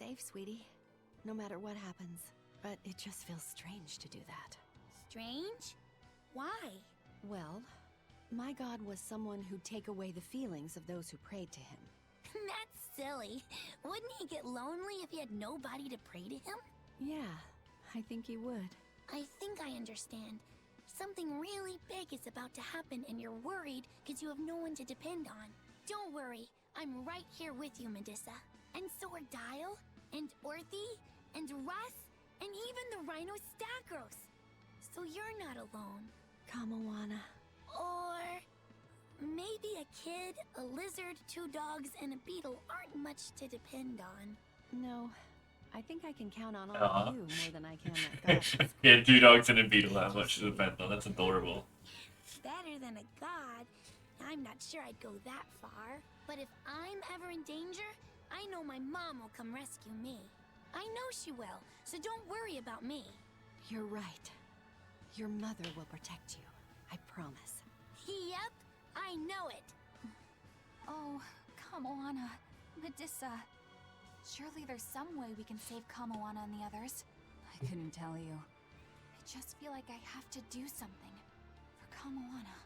safe, sweetie. No matter what happens. But it just feels strange to do that. Strange? Why? Well, my god was someone who'd take away the feelings of those who prayed to him. That's silly. Wouldn't he get lonely if he had nobody to pray to him? Yeah, I think he would. I think I understand. Something really big is about to happen and you're worried because you have no one to depend on. Don't worry, I'm right here with you, Medusa. And so are Dial, and Orthy, and Russ, and even the Rhino Stagros. So you're not alone. Kamawana. Or maybe a kid, a lizard, 2 dogs, and a beetle aren't much to depend on. No, I think I can count on all of you more than I can that god. Yeah, 2 dogs and a beetle, that much to depend on. That's adorable. Better than a god. I'm not sure I'd go that far. But if I'm ever in danger, I know my mom will come rescue me. I know she will, so don't worry about me. You're right. Your mother will protect you. I promise. Yep, I know it. Oh, Kamawana, Medusa. Surely there's some way we can save Kamawana and the others. I couldn't tell you. I just feel like I have to do something for Kamawana.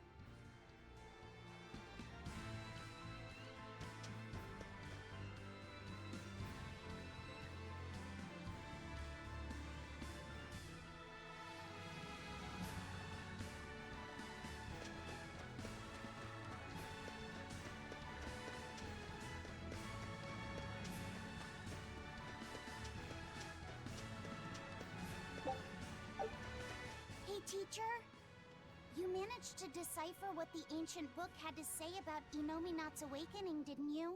Teacher, you managed to decipher what the ancient book had to say about Inominat's awakening, didn't you?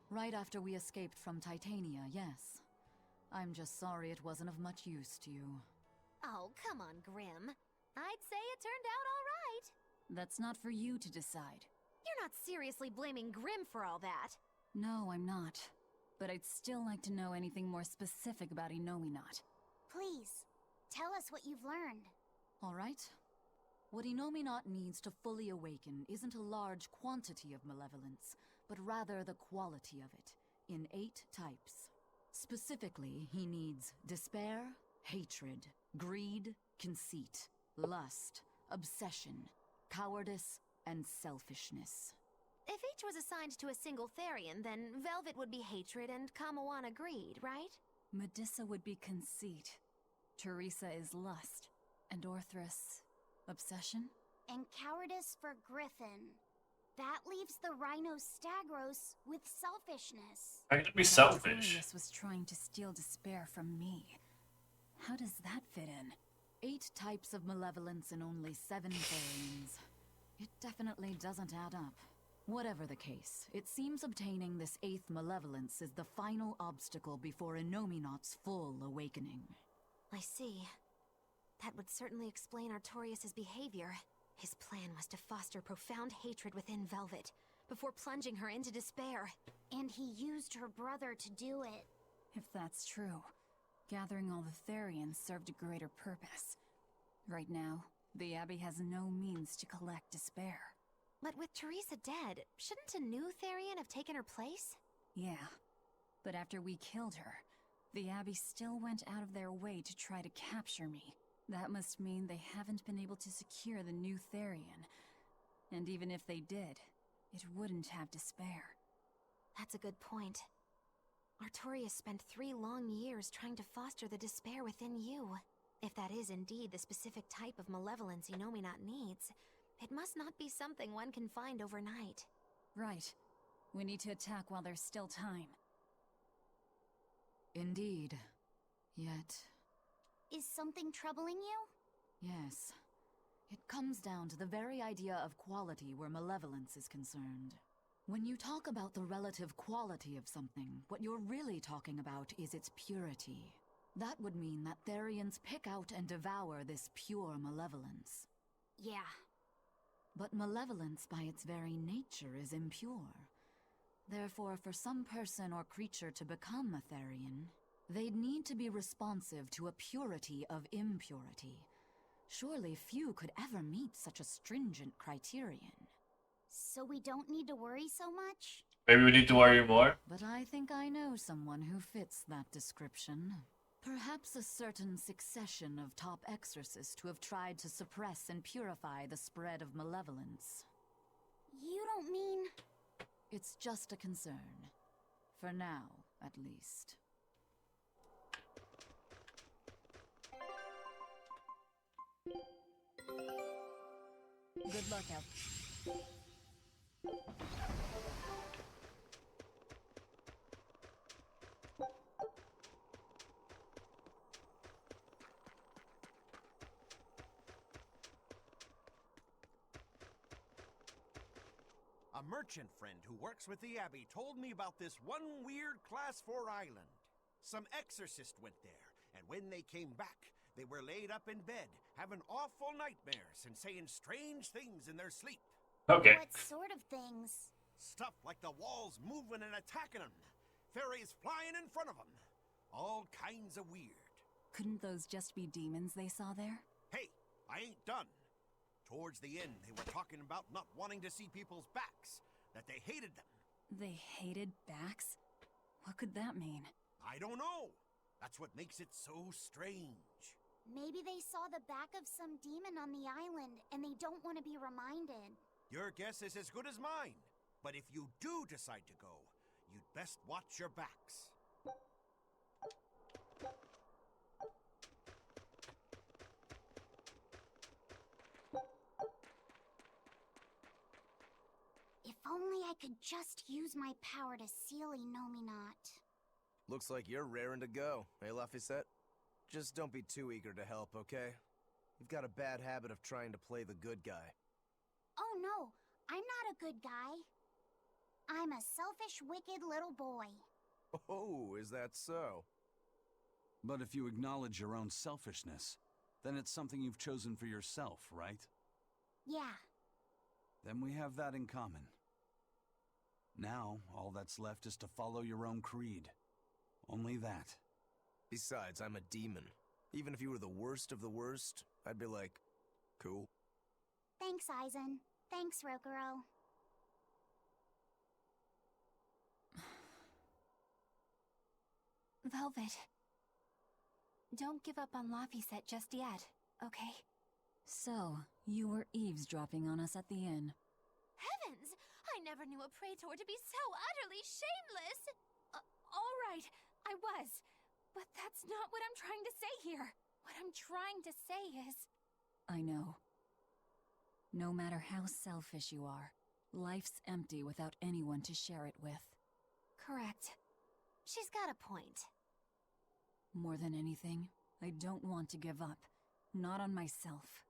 Right after we escaped from Titania, yes. I'm just sorry it wasn't of much use to you. Oh, come on, Grim. I'd say it turned out all right. That's not for you to decide. You're not seriously blaming Grim for all that. No, I'm not. But I'd still like to know anything more specific about Inominat. Please, tell us what you've learned. All right. What Inominat needs to fully awaken isn't a large quantity of malevolence, but rather the quality of it, in 8 types. Specifically, he needs despair, hatred, greed, conceit, lust, obsession, cowardice, and selfishness. If each was assigned to a single Therian, then Velvet would be hatred and Kamawana greed, right? Medusa would be conceit. Teresa is lust. And Orthrus, obsession? And cowardice for Griffin. That leaves the Rhino Stagros with selfishness. I could be But selfish. Artorias was trying to steal despair from me. How does that fit in? 8 types of malevolence and only 7 Therians. It definitely doesn't add up. Whatever the case, it seems obtaining this 8th malevolence is the final obstacle before Inominat's full awakening. I see. That would certainly explain Artorias' behavior. His plan was to foster profound hatred within Velvet, before plunging her into despair. And he used her brother to do it. If that's true, gathering all the Therians served a greater purpose. Right now, the Abbey has no means to collect despair. But with Teresa dead, shouldn't a new Therian have taken her place? Yeah, but after we killed her, the Abbey still went out of their way to try to capture me. That must mean they haven't been able to secure the new Therian. And even if they did, it wouldn't have despair. That's a good point. Artorias spent 3 long years trying to foster the despair within you. If that is indeed the specific type of malevolence Inominat needs, it must not be something one can find overnight. Right. We need to attack while there's still time. Indeed. Yet... Is something troubling you? Yes. It comes down to the very idea of quality where malevolence is concerned. When you talk about the relative quality of something, what you're really talking about is its purity. That would mean that Therians pick out and devour this pure malevolence. Yeah. But malevolence by its very nature is impure. Therefore, for some person or creature to become a Therian, they'd need to be responsive to a purity of impurity. Surely few could ever meet such a stringent criterion. So we don't need to worry so much? Maybe we need to worry more. But I think I know someone who fits that description. Perhaps a certain succession of top exorcists who have tried to suppress and purify the spread of malevolence. You don't mean... It's just a concern. For now, at least. Good luck out. A merchant friend who works with the Abbey told me about this one weird Class 4 island. Some exorcist went there, and when they came back, they were laid up in bed, having awful nightmares and saying strange things in their sleep. Okay. What sort of things? Stuff like the walls moving and attacking them, fairies flying in front of them. All kinds of weird. Couldn't those just be demons they saw there? Hey, I ain't done. Towards the end, they were talking about not wanting to see people's backs, that they hated them. They hated backs? What could that mean? I don't know. That's what makes it so strange. Maybe they saw the back of some demon on the island, and they don't want to be reminded. Your guess is as good as mine. But if you do decide to go, you'd best watch your backs. If only I could just use my power to seal Inominat. Looks like you're raring to go, eh, Laphicet? Just don't be too eager to help, okay? You've got a bad habit of trying to play the good guy. Oh no, I'm not a good guy. I'm a selfish, wicked little boy. Oh, is that so? But if you acknowledge your own selfishness, then it's something you've chosen for yourself, right? Yeah. Then we have that in common. Now, all that's left is to follow your own creed. Only that. Besides, I'm a demon. Even if you were the worst of the worst, I'd be like, cool. Thanks, Aizen. Thanks, Rokuro. Velvet. Don't give up on Laphicet just yet, okay? So, you were eavesdropping on us at the inn. Heavens! I never knew a praetor to be so utterly shameless! All right, I was. But that's not what I'm trying to say here. What I'm trying to say is... I know. No matter how selfish you are, life's empty without anyone to share it with. Correct. She's got a point. More than anything, I don't want to give up. Not on myself.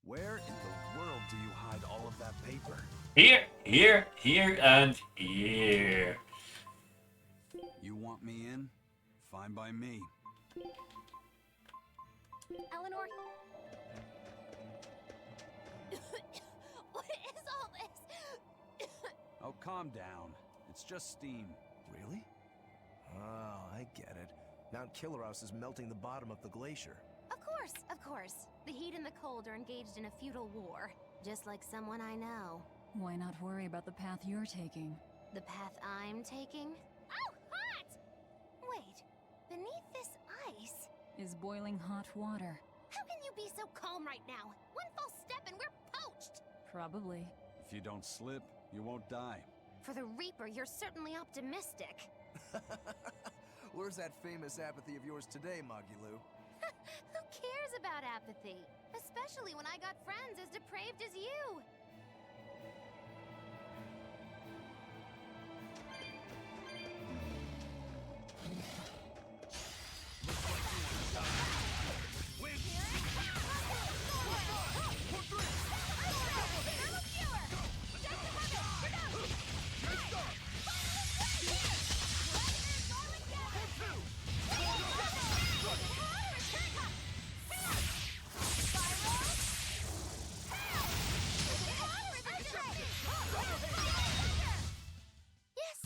Where in the world do you hide all of that paper? Here, here, here, and here. You want me in? Fine by me. Eleanor... What is all this? Oh, calm down. It's just steam. Really? Oh, I get it. Mount Killerhouse is melting the bottom of the glacier. Of course. The heat and the cold are engaged in a feudal war. Just like someone I know. Why not worry about the path you're taking? The path I'm taking? Oh, hot! Wait, beneath this ice... Is boiling hot water. How can you be so calm right now? One false step and we're poached! Probably. If you don't slip, you won't die. For the Reaper, you're certainly optimistic. Where's that famous apathy of yours today, Magilou? Who cares about apathy, especially when I got friends as depraved as you.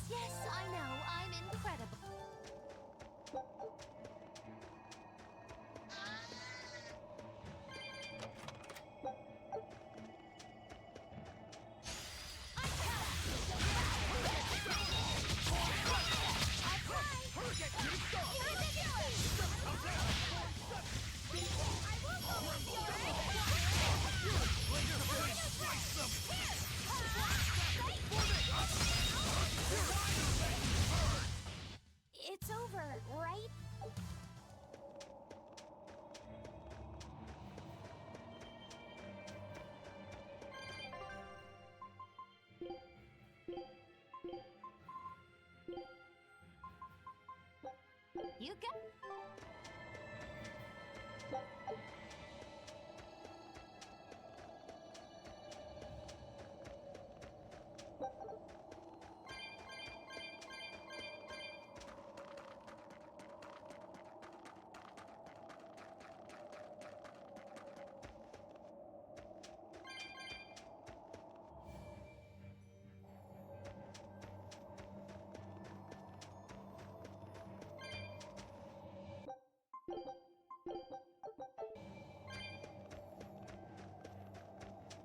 Yes, I know, I'm incredible. It's over, right? You got...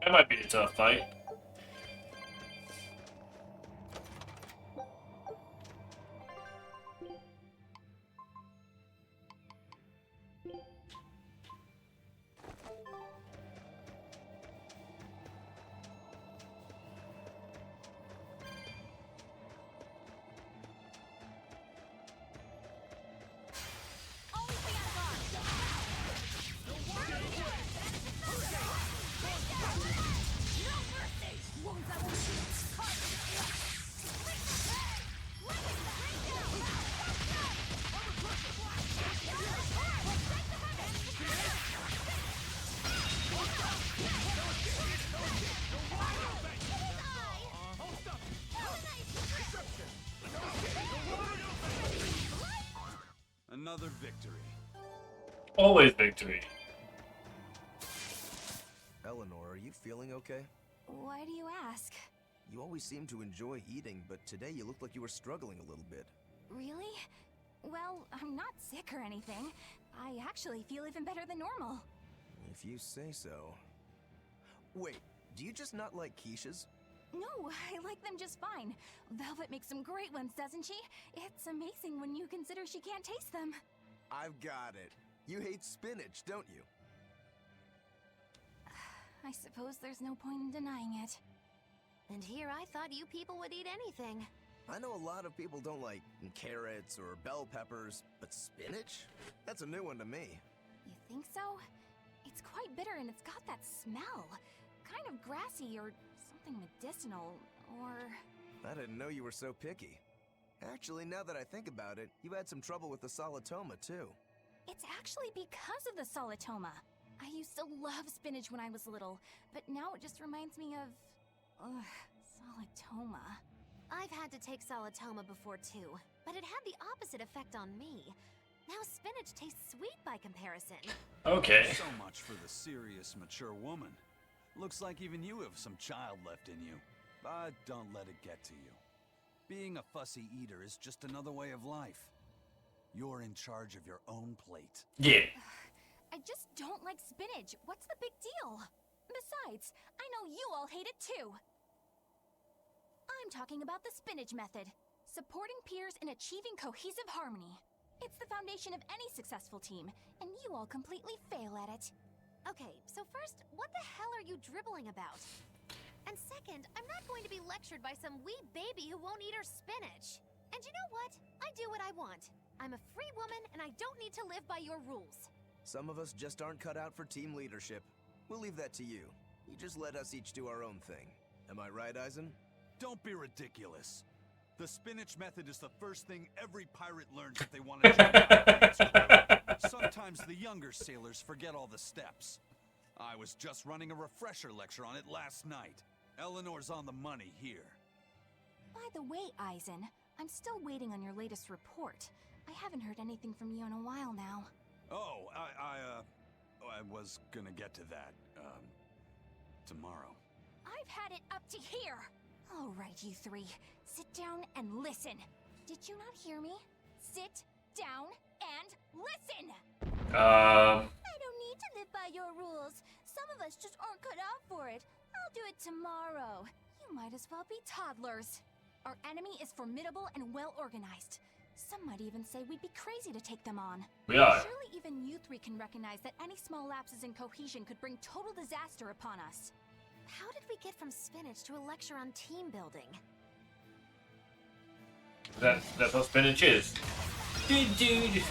That might be a tough fight. Another victory. Always victory. Eleanor, are you feeling okay? Why do you ask? You always seem to enjoy eating, but today you looked like you were struggling a little bit. Really? Well, I'm not sick or anything. I actually feel even better than normal. If you say so. Wait, do you just not like quiches? No, I like them just fine. Velvet makes some great ones, doesn't she? It's amazing when you consider she can't taste them. I've got it. You hate spinach, don't you? I suppose there's no point in denying it. And here I thought you people would eat anything. I know a lot of people don't like carrots or bell peppers, but spinach? That's a new one to me. You think so? It's quite bitter and it's got that smell. Kind of grassy or something medicinal, or... I didn't know you were so picky. Actually, now that I think about it, you had some trouble with the solitoma, too. It's actually because of the solitoma. I used to love spinach when I was little, but now it just reminds me of... solitoma. I've had to take solitoma before too, but it had the opposite effect on me. Now spinach tastes sweet by comparison. Okay. So much for the serious, mature woman. Looks like even you have some child left in you. But don't let it get to you. Being a fussy eater is just another way of life. You're in charge of your own plate. Yeah. I just don't like spinach. What's the big deal? Besides, I know you all hate it too. I'm talking about the spinach method. Supporting peers in achieving cohesive harmony. It's the foundation of any successful team, and you all completely fail at it. Okay, so first, what the hell are you dribbling about? And second, I'm not going to be lectured by some wee baby who won't eat her spinach. And you know what? I do what I want. I'm a free woman, and I don't need to live by your rules. Some of us just aren't cut out for team leadership. We'll leave that to you. You just let us each do our own thing. Am I right, Eisen? Don't be ridiculous. The spinach method is the first thing every pirate learns if they want to join the crew. Sometimes the younger sailors forget all the steps. I was just running a refresher lecture on it last night. Eleanor's on the money here. By the way, Eisen, I'm still waiting on your latest report. I haven't heard anything from you in a while now. Oh, I was gonna get to that, tomorrow. I've had it up to here! All right, you three. Sit down and listen. Did you not hear me? Sit down and listen! I don't need to live by your rules. Some of us just aren't cut out for it. I'll do it tomorrow. You might as well be toddlers. Our enemy is formidable and well organized. Some might even say we'd be crazy to take them on. We are. Surely even you three can recognize that any small lapses in cohesion could bring total disaster upon us. How did we get from spinach to a lecture on team building? That's what spinach is. Dude.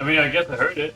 I mean, I guess I heard it.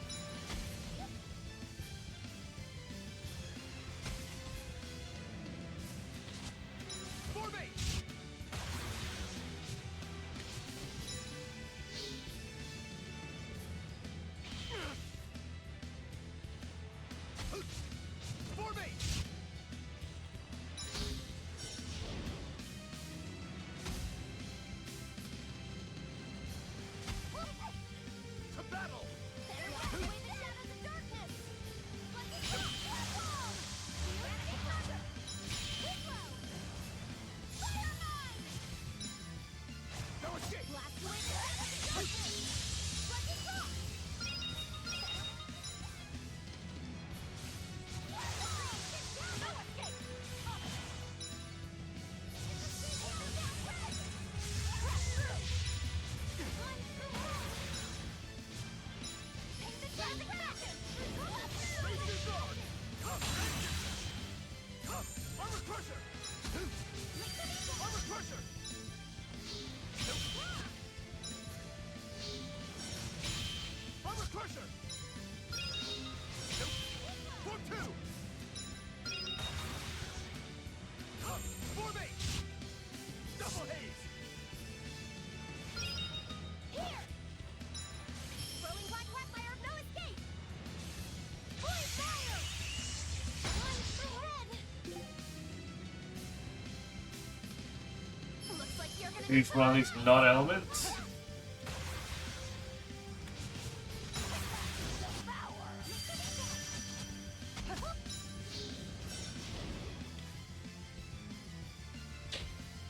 Each one of these non-elements.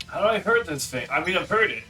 How do I hurt this thing? I mean, I've heard it.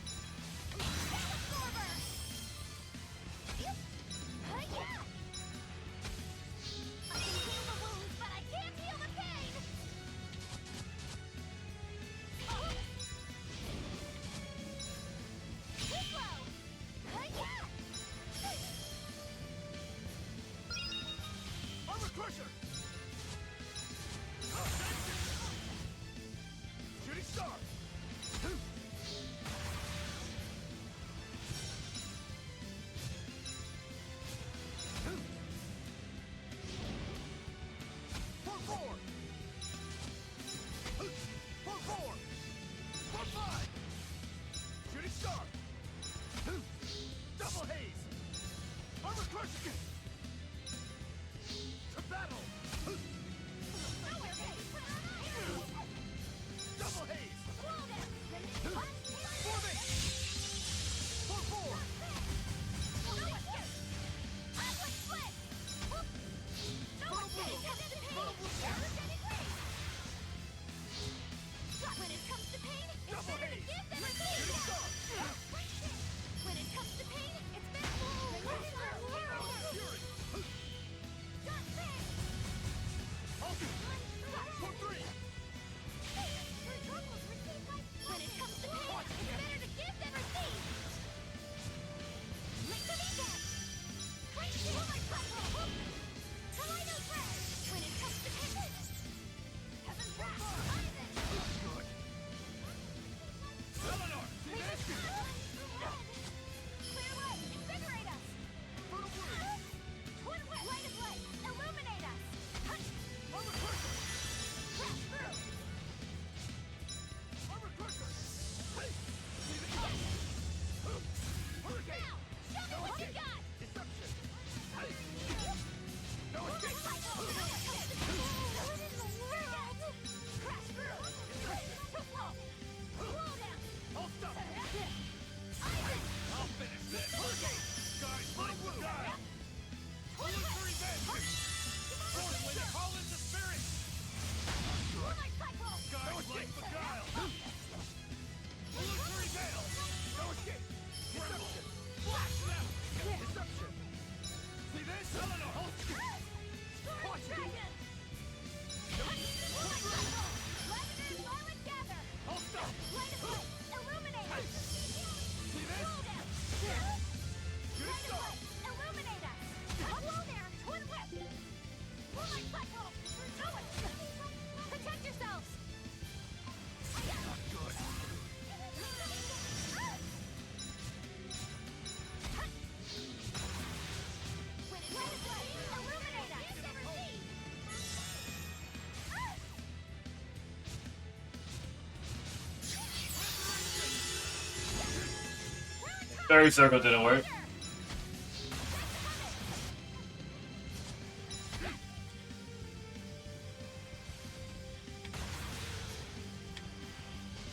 Fairy circle didn't work.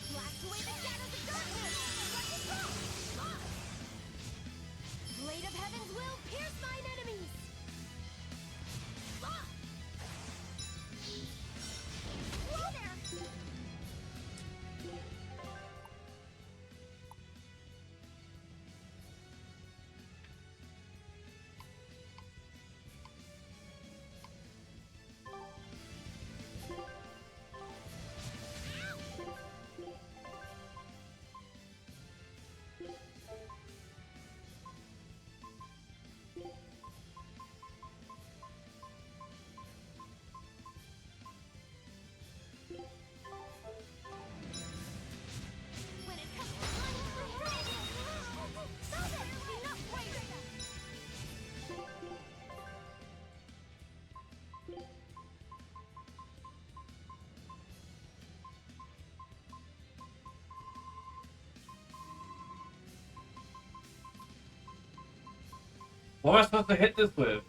Blast away the shadows of darkness! Let it go! Blade of Heaven's will pierce mine enemies! Whoa there! When it comes to so there, enough waiting! What am I supposed to hit this with?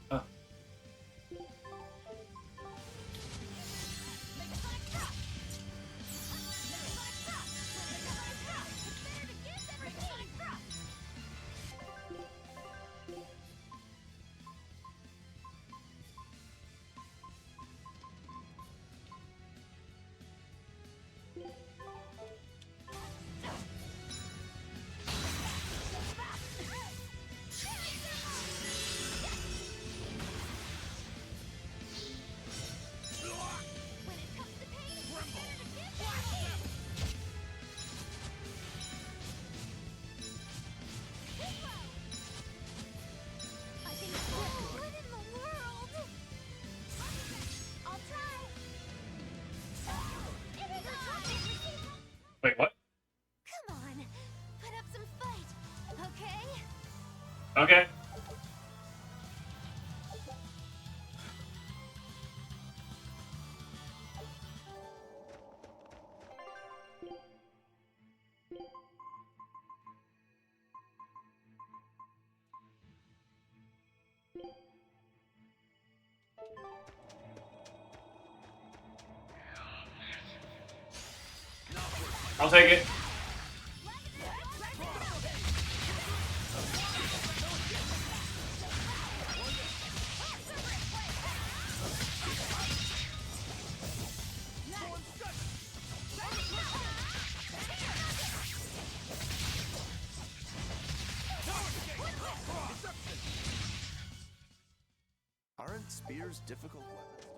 Wait, what? Come on, put up some fight, okay? Okay. I'll take it. Aren't spears difficult weapons?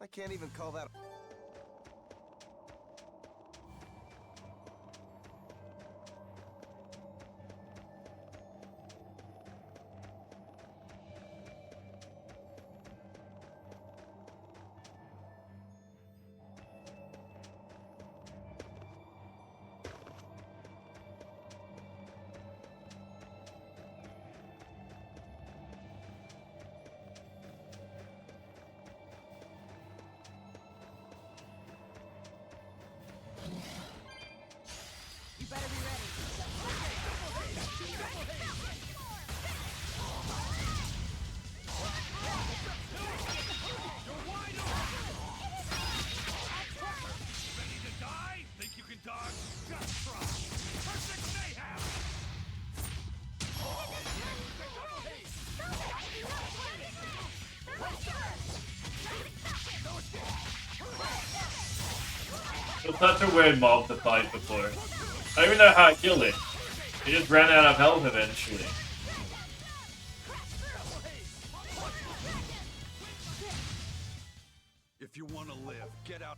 I can't even call that. It was such a weird mob to fight before. I don't even know how I killed it. It just ran out of health eventually. If you want to live, get out.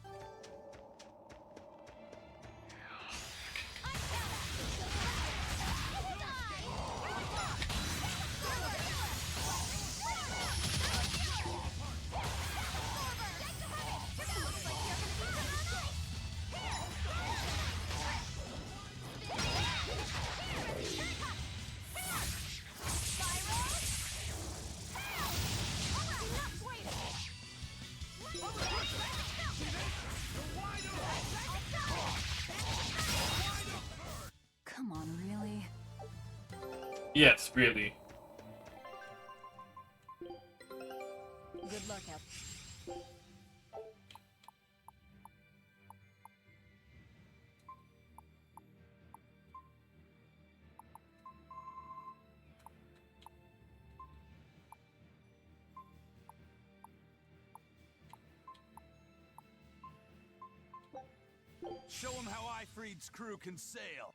Come on, really? Yes, really. Good luck out. Show him how Ifreed's crew can sail.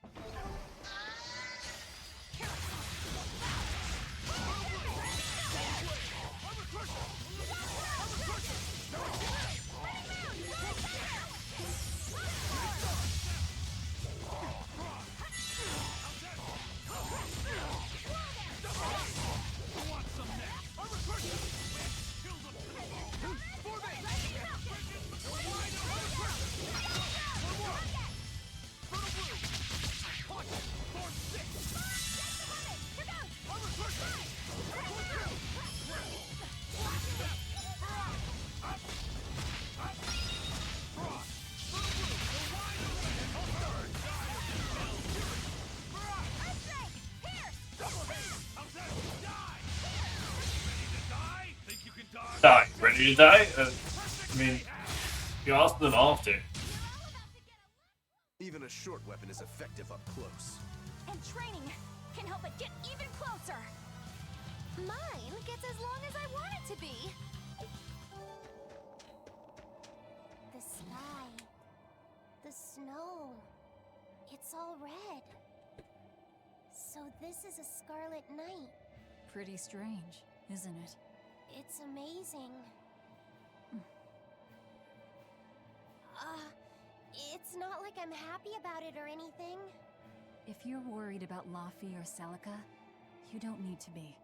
Die. Ready to die? I mean, you asked them after. Even a short weapon is effective up close. And training can help it get even closer. Mine gets as long as I want it to be. The sky, the snow, it's all red. So this is a scarlet night. Pretty strange, isn't it? It's amazing. It's not like I'm happy about it or anything. If you're worried about Laffy or Celica, you don't need to be.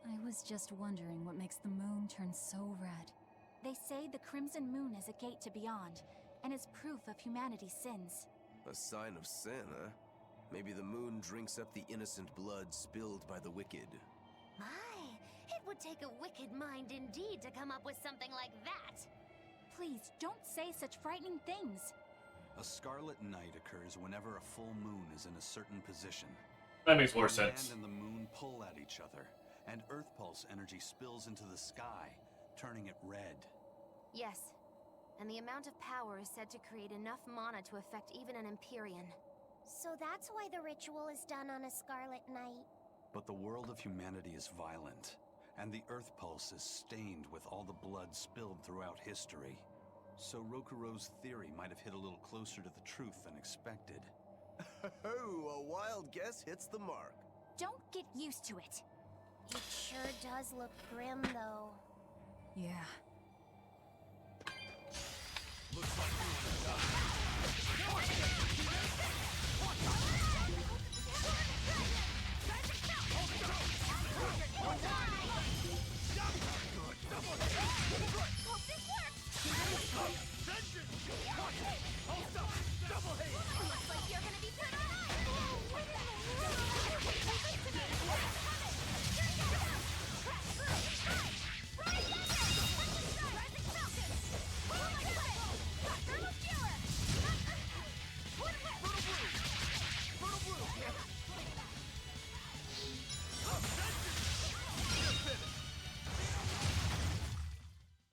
I was just wondering what makes the moon turn so red. They say the Crimson Moon is a gate to beyond, and is proof of humanity's sins. A sign of sin, huh? Maybe the moon drinks up the innocent blood spilled by the wicked. My, it would take a wicked mind indeed to come up with something like that. Please, don't say such frightening things. A scarlet night occurs whenever a full moon is in a certain position. That makes more The sense. land and the moon pull at each other, and Earth Pulse energy spills into the sky, turning it red. Yes, and the amount of power is said to create enough mana to affect even an Empyrean. So that's why the ritual is done on a scarlet night. But the world of humanity is violent, and the Earth Pulse is stained with all the blood spilled throughout history. So Rokuro's theory might have hit a little closer to the truth than expected. Oh, a wild guess hits the mark. Don't get used to it. It sure does look grim, though. Yeah. Looks like you wanna die.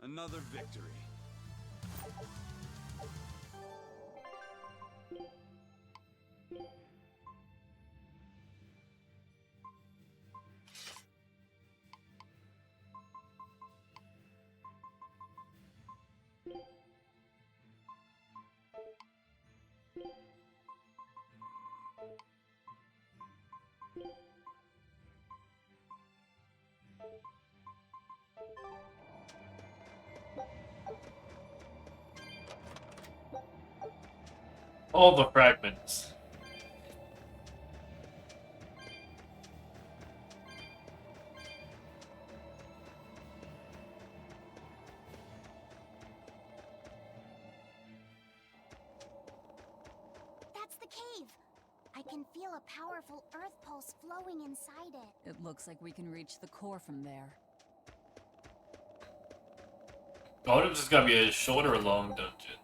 Another victory. All the fragments. That's the cave. I can feel a powerful earth pulse flowing inside it. It looks like we can reach the core from there. I wonder if this is gonna be a short or a long dungeon.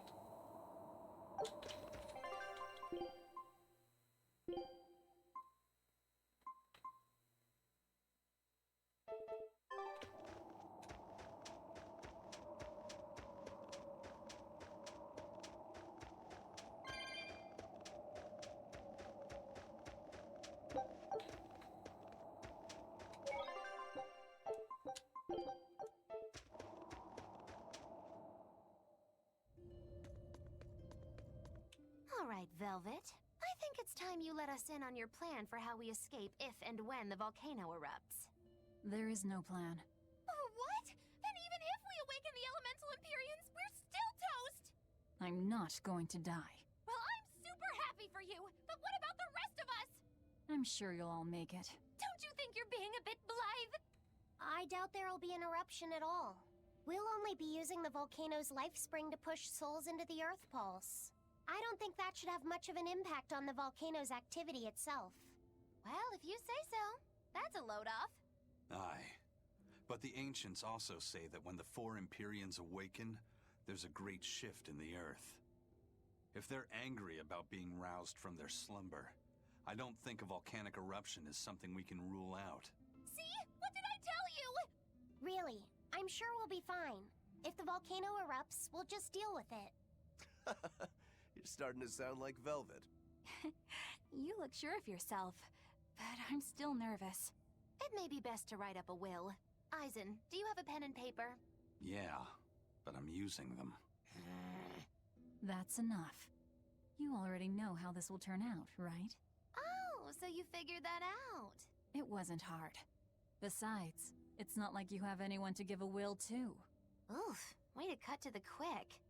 All right, Velvet. I think it's time you let us in on your plan for how we escape if and when the volcano erupts. There is no plan. Oh, what? Then even if we awaken the Elemental Empyreans, we're still toast! I'm not going to die. Well, I'm super happy for you, but what about the rest of us? I'm sure you'll all make it. Don't you think you're being a bit blithe? I doubt there'll be an eruption at all. We'll only be using the volcano's life spring to push souls into the earth pulse. I don't think that should have much of an impact on the volcano's activity itself. Well, if you say so. That's a load off. Aye. But the ancients also say that when the four Empyreans awaken, there's a great shift in the earth. If they're angry about being roused from their slumber, I don't think a volcanic eruption is something we can rule out. See? What did I tell you? Really, I'm sure we'll be fine. If the volcano erupts, we'll just deal with it. You're starting to sound like Velvet. You look sure of yourself, but I'm still nervous. It may be best to write up a will. Eisen, do you have a pen and paper? Yeah, but I'm using them. That's enough. You already know how this will turn out, right? Oh, so you figured that out. It wasn't hard. Besides, it's not like you have anyone to give a will to. Oof, way to cut to the quick.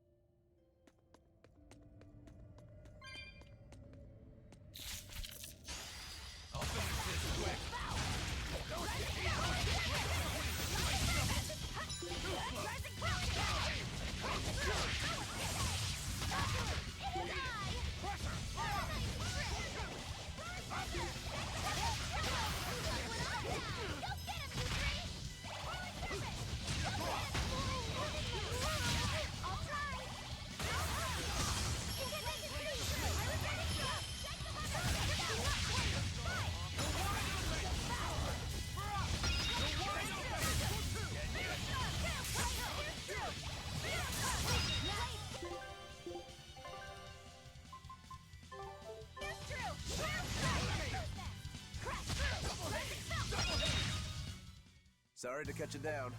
Sorry to cut you down.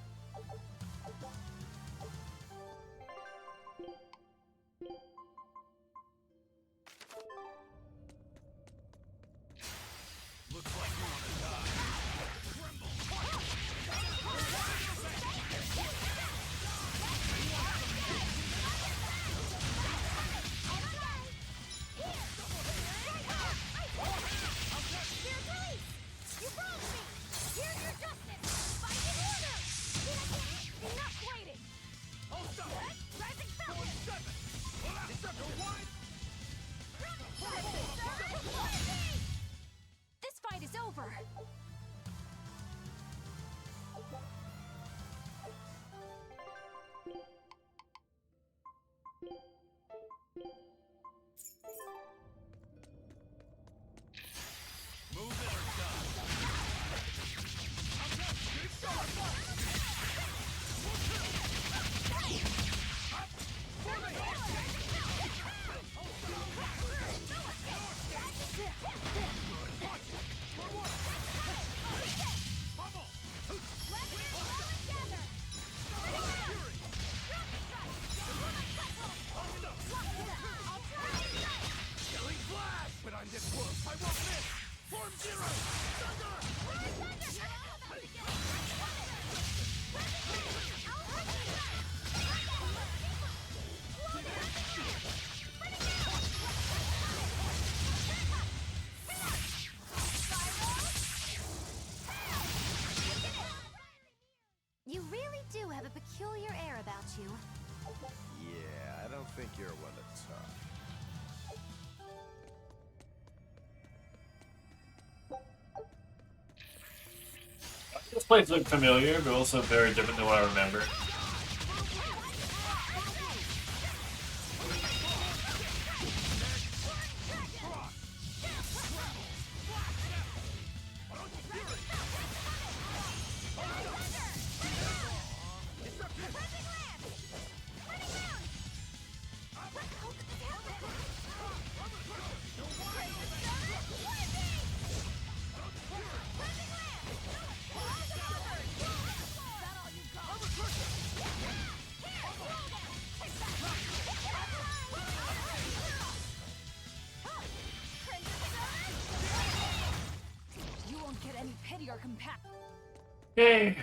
Looks like you want to die. This fight is over! Move it or die. But I'm this close, I won't miss! Form zero! Thunder! here when it's time. This place looked familiar, but also very different than what I remember. Yay!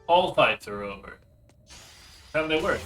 All fights are over. How do they work?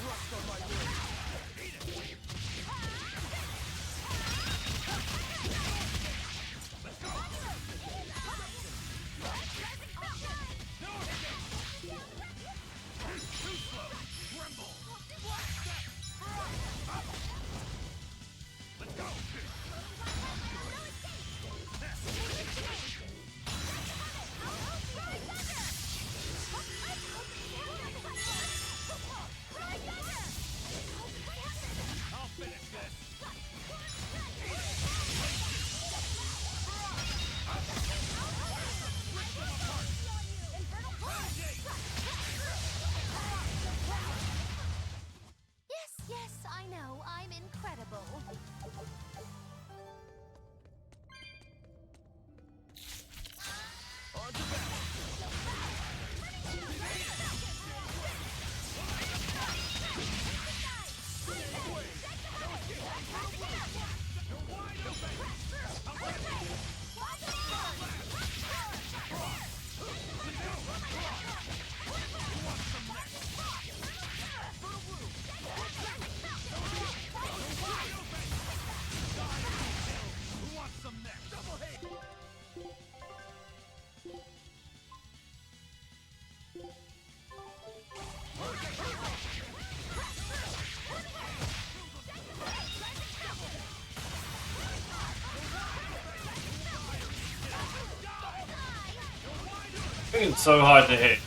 I think it's so hard to hit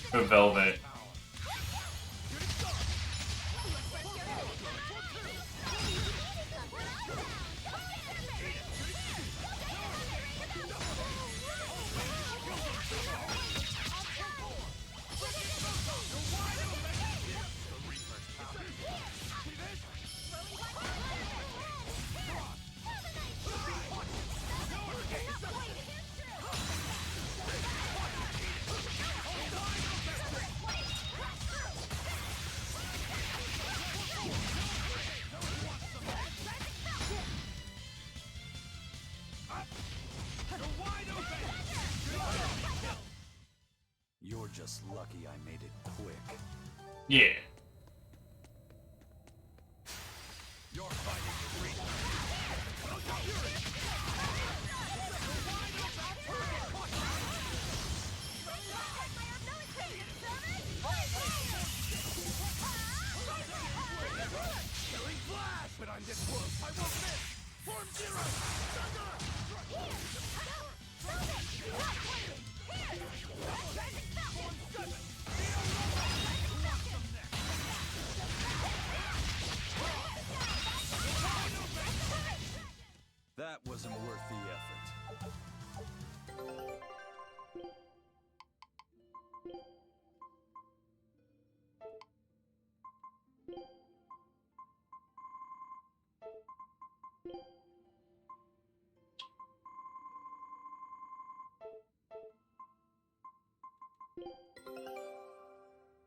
for Velvet. Yeah. You're fighting the real. Killing flash! But I'm this close, I won't miss! Form zero! Thunder! That wasn't worth the effort.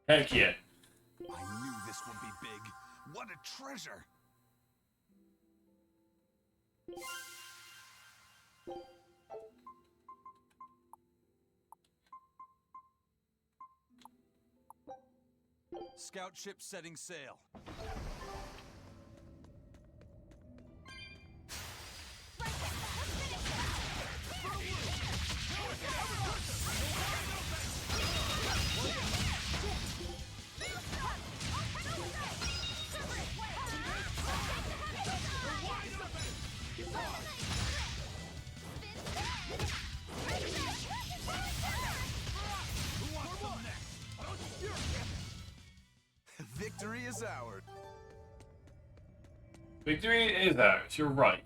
Heck yeah. I knew this would be big. What a treasure! Scout ship setting sail. Victory is ours. Victory is ours, you're right.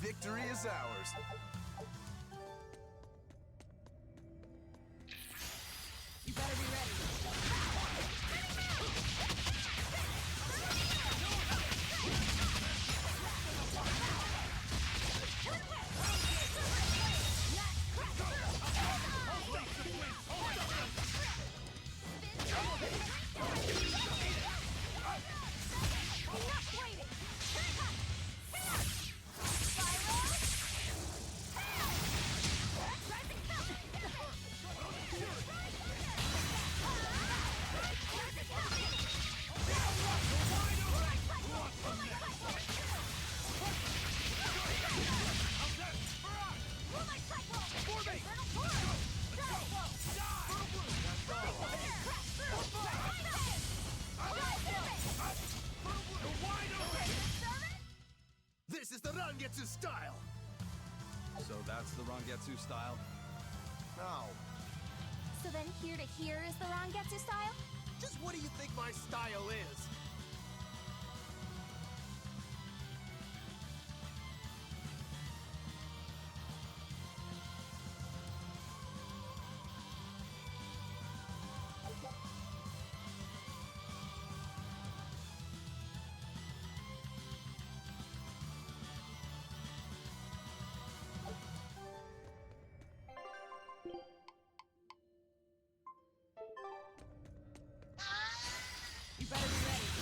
Victory is ours. You better be ready. This is the Rangetsu style! So that's the Rangetsu style? No. So then here to here is the Rangetsu style? Just what do you think my style is? You better be ready.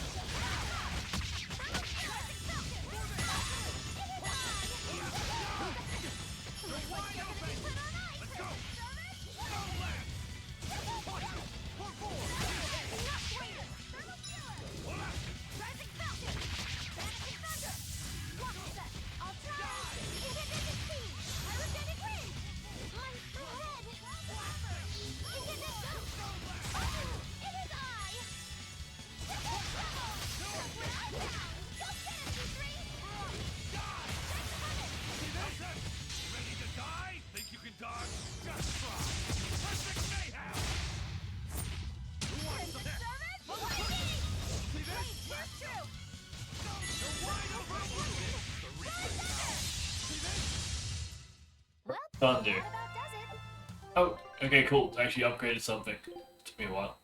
Thunder. Oh, okay, cool. Actually upgraded something. Took me a while.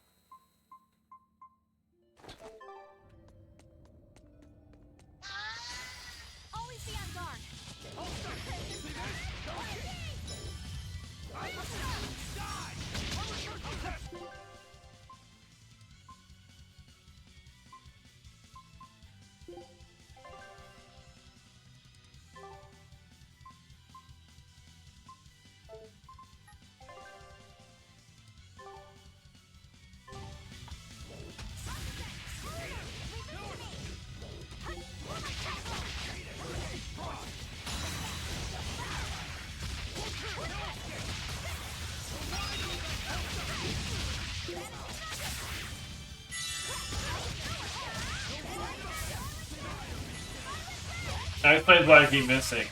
Always be on guard. That explains why I keep missing.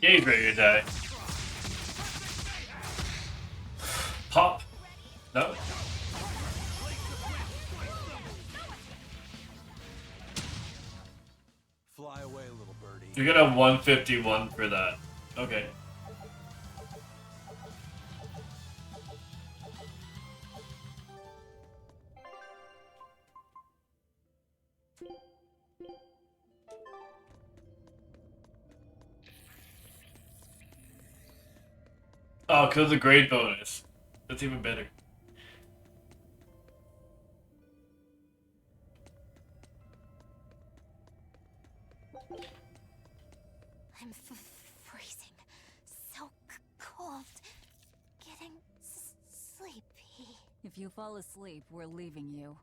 Yeah, he's ready to die. Pop. No. Fly away, little birdie. You get a 151 for that. Okay. Oh, because of the grade bonus. That's even better. I'm freezing. So cold. Getting sleepy. If you fall asleep, we're leaving you.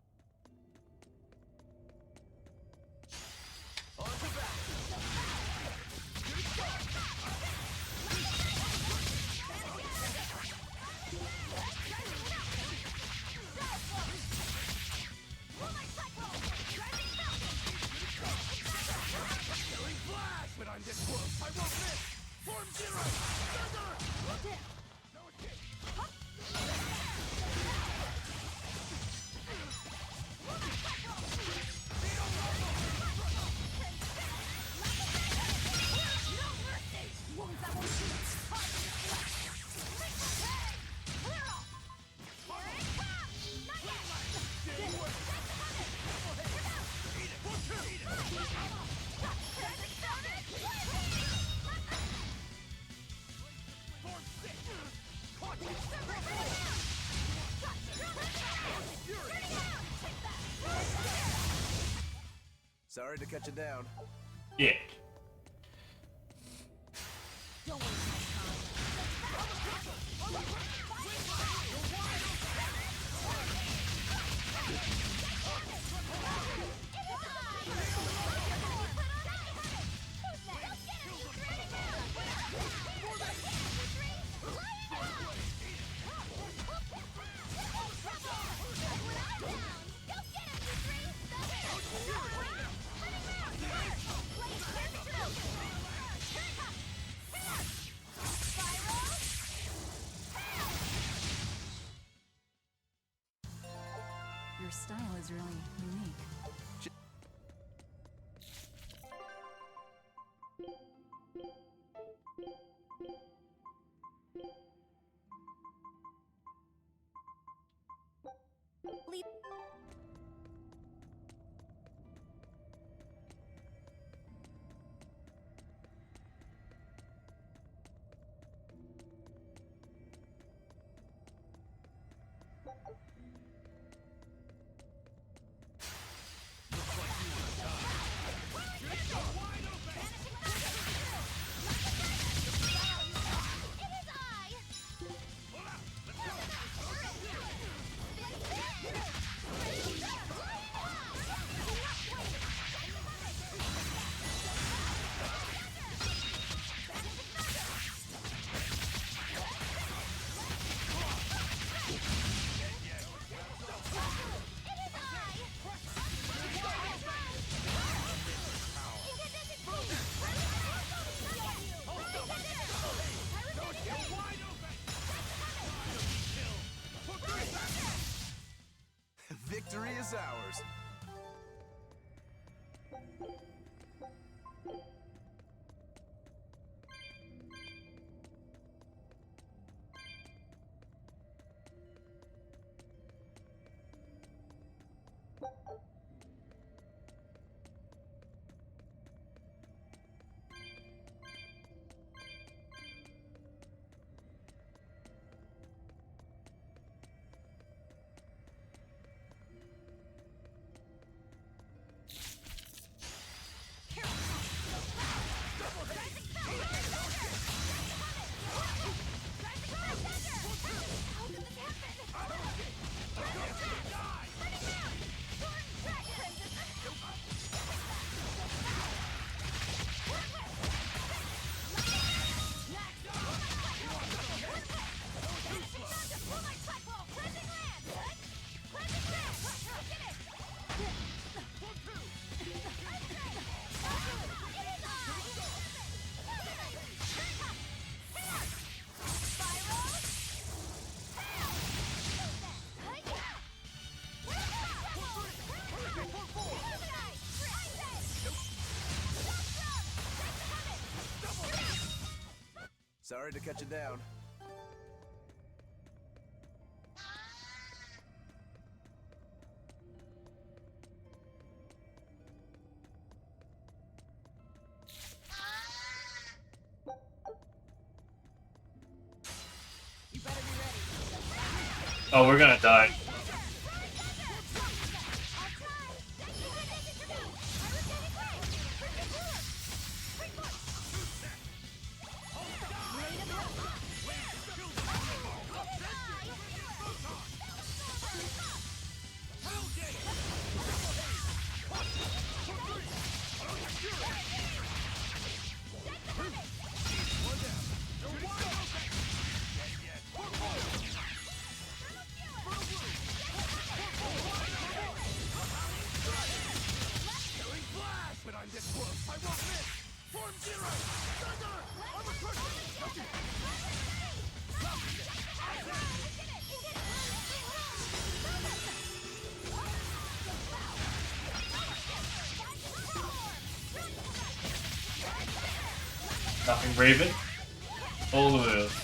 Sorry to cut you down. Yeah. Your style is really unique. Victory is ours. Sorry to cut you down. Oh, we're gonna die. Nothing Raven. All the moves.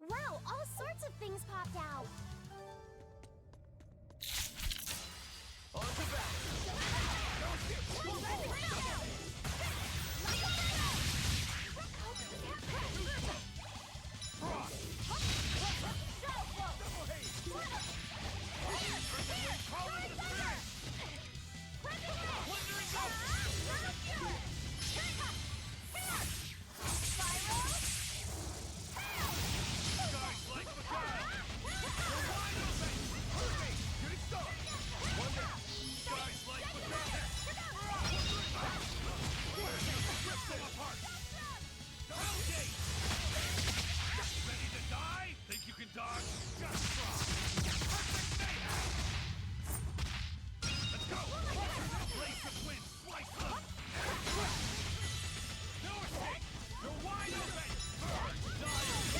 Wow, all sorts of things popped out.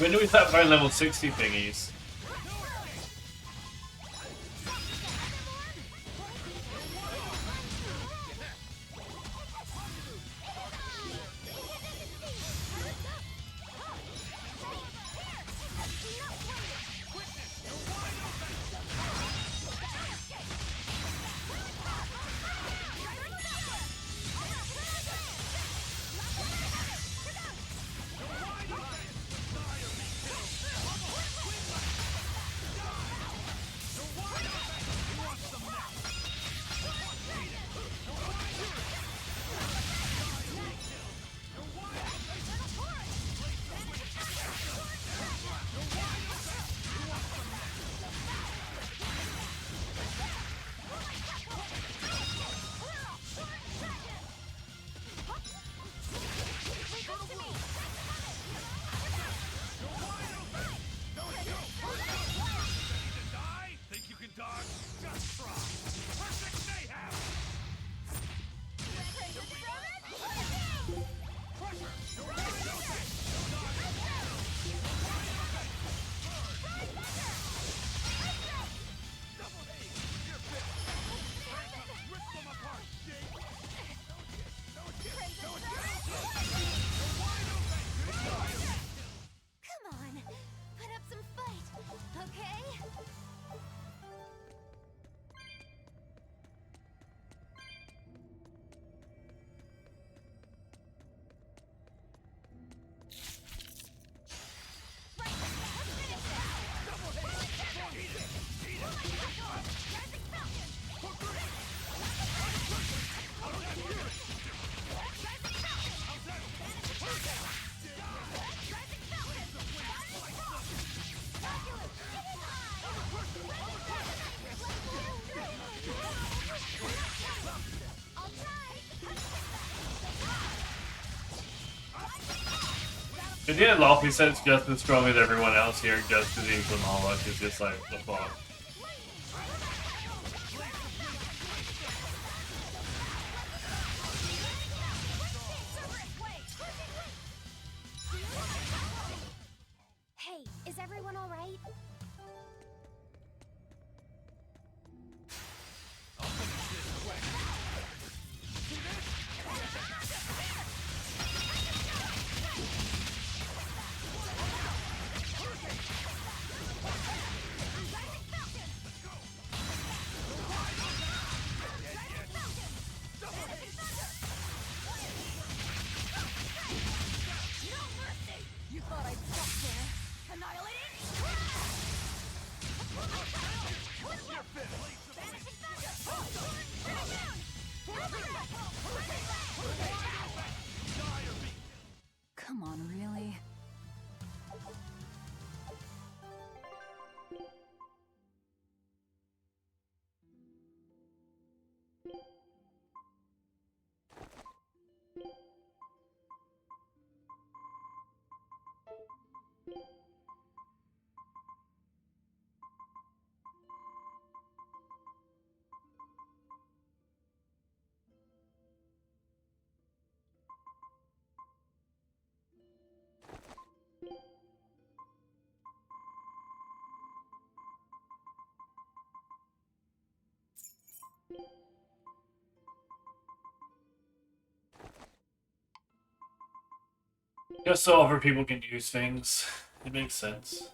When do we start buying level 60 thingies? But yeah, Lofty said it's just as strong as everyone else here, just because he's with all luck is just like the fuck. Hey, is everyone all right? Just so other people can use things. It makes sense.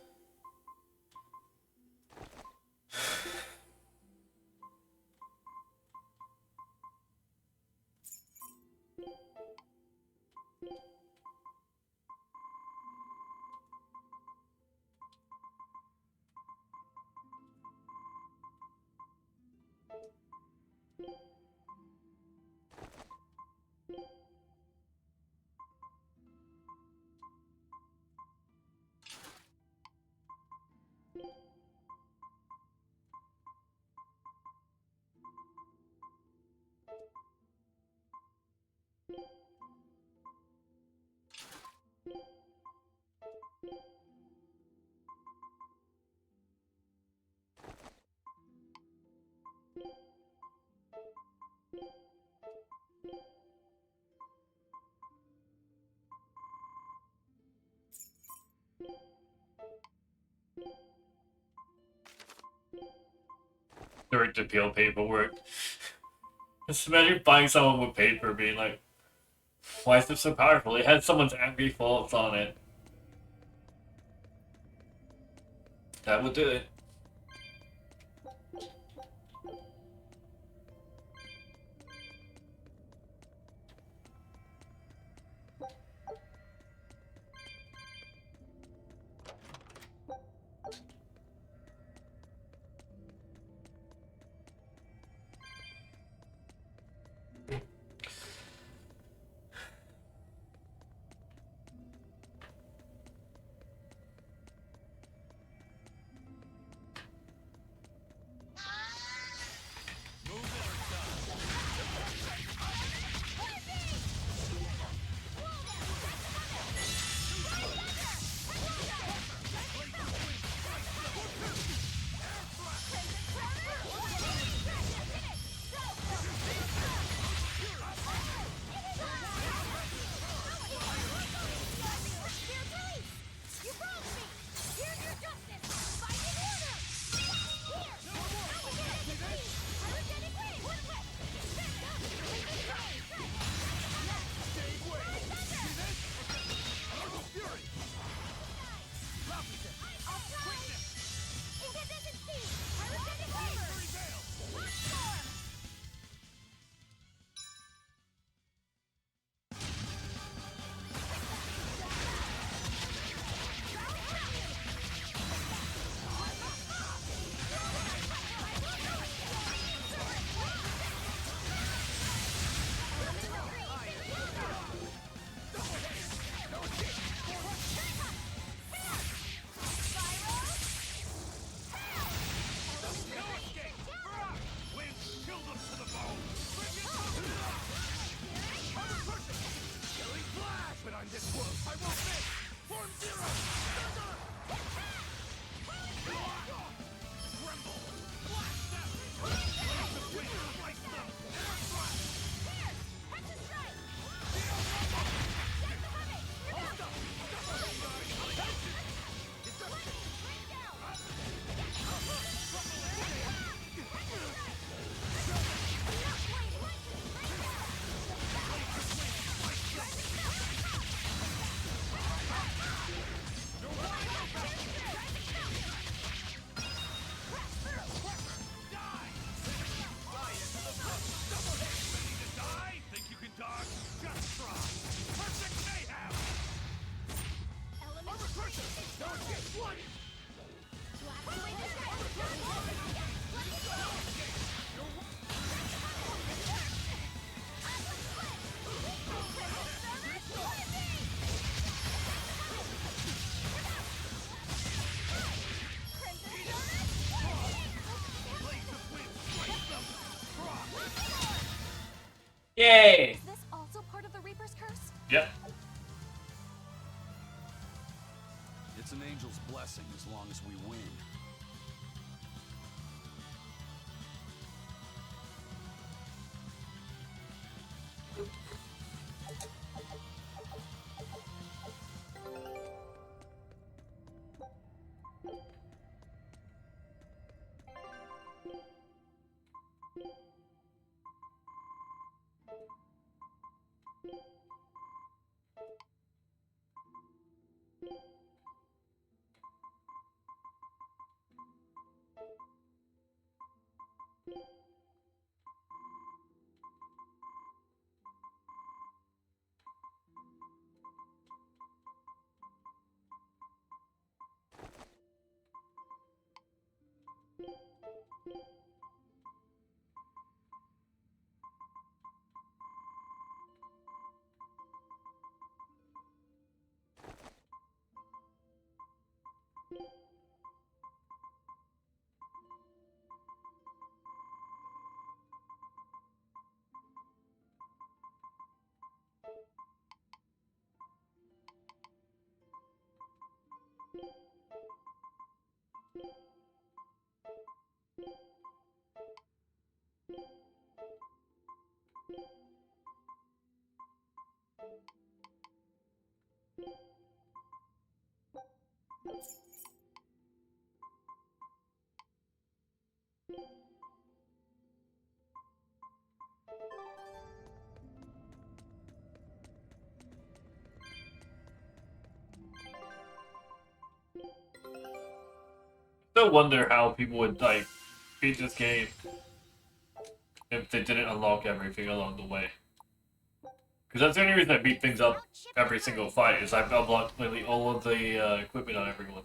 Direct appeal paperwork. Just imagine finding someone with paper being like, why is this so powerful? It had someone's angry thoughts on it. That would do it. Yay! Is this also part of the Reaper's curse? Yep. It's an angel's blessing as long as we win. Still wonder how people would like beat this game if they didn't unlock everything along the way. Because that's the only reason I beat things up every single fight is I've unlocked nearly all of the equipment on everyone.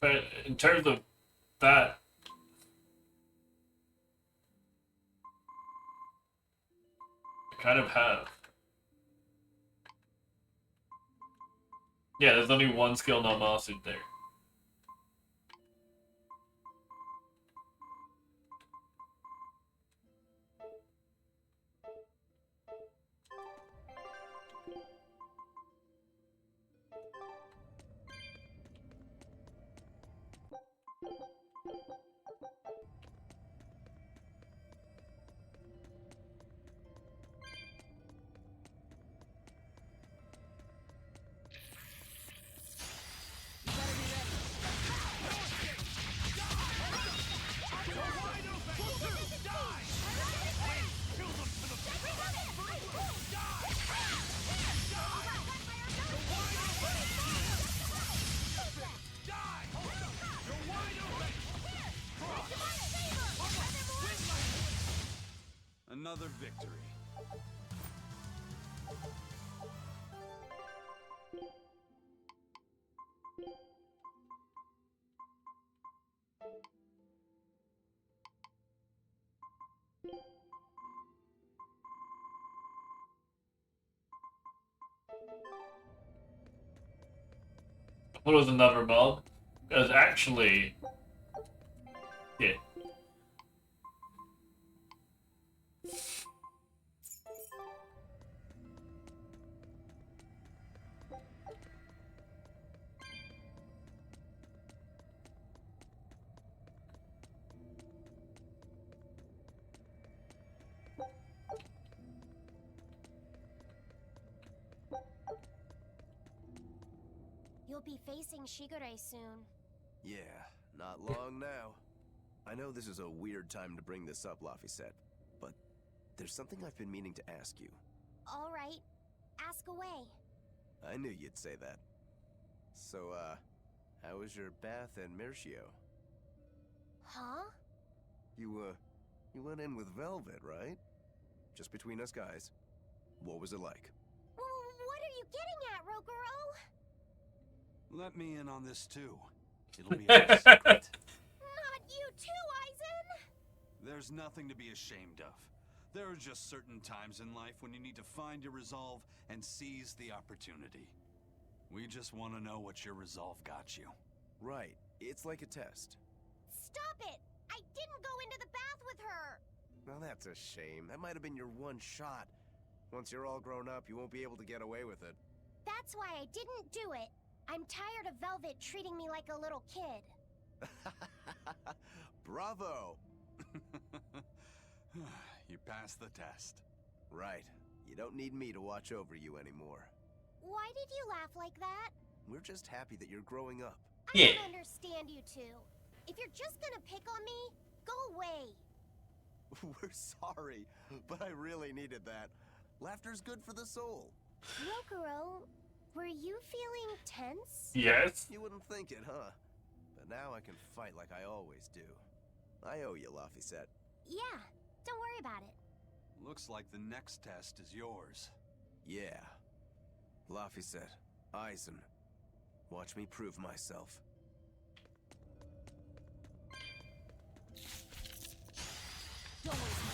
But in terms of that, I kind of have. Yeah, there's only one skill not mastered there. Another victory. What was another mob? It was actually... Yeah. You'll be facing Shigure soon. Yeah, not long now. I know this is a weird time to bring this up, Laphicet, but there's something I've been meaning to ask you. All right, ask away. I knew you'd say that. So, how was your bath and Mercio? Huh? You went in with Velvet, right? Just between us guys. What was it like? What are you getting at, Rogoro? Let me in on this too. It'll be our secret. Not you too, Aizen! There's nothing to be ashamed of. There are just certain times in life when you need to find your resolve and seize the opportunity. We just want to know what your resolve got you. Right. It's like a test. Stop it! I didn't go into the bath with her! Well, that's a shame. That might have been your one shot. Once you're all grown up, you won't be able to get away with it. That's why I didn't do it. I'm tired of Velvet treating me like a little kid. Bravo! You passed the test. Right. You don't need me to watch over you anymore. Why did you laugh like that? We're just happy that you're growing up. I don't understand you two. If you're just gonna pick on me, go away. We're sorry, but I really needed that. Laughter's good for the soul. Rokuro, were you feeling tense? Yes. You wouldn't think it, huh? But now I can fight like I always do. I owe you, Laphicet. Yeah, don't worry about it. Looks like the next test is yours. Yeah. Laphicet, Eisen. Watch me prove myself. Don't waste my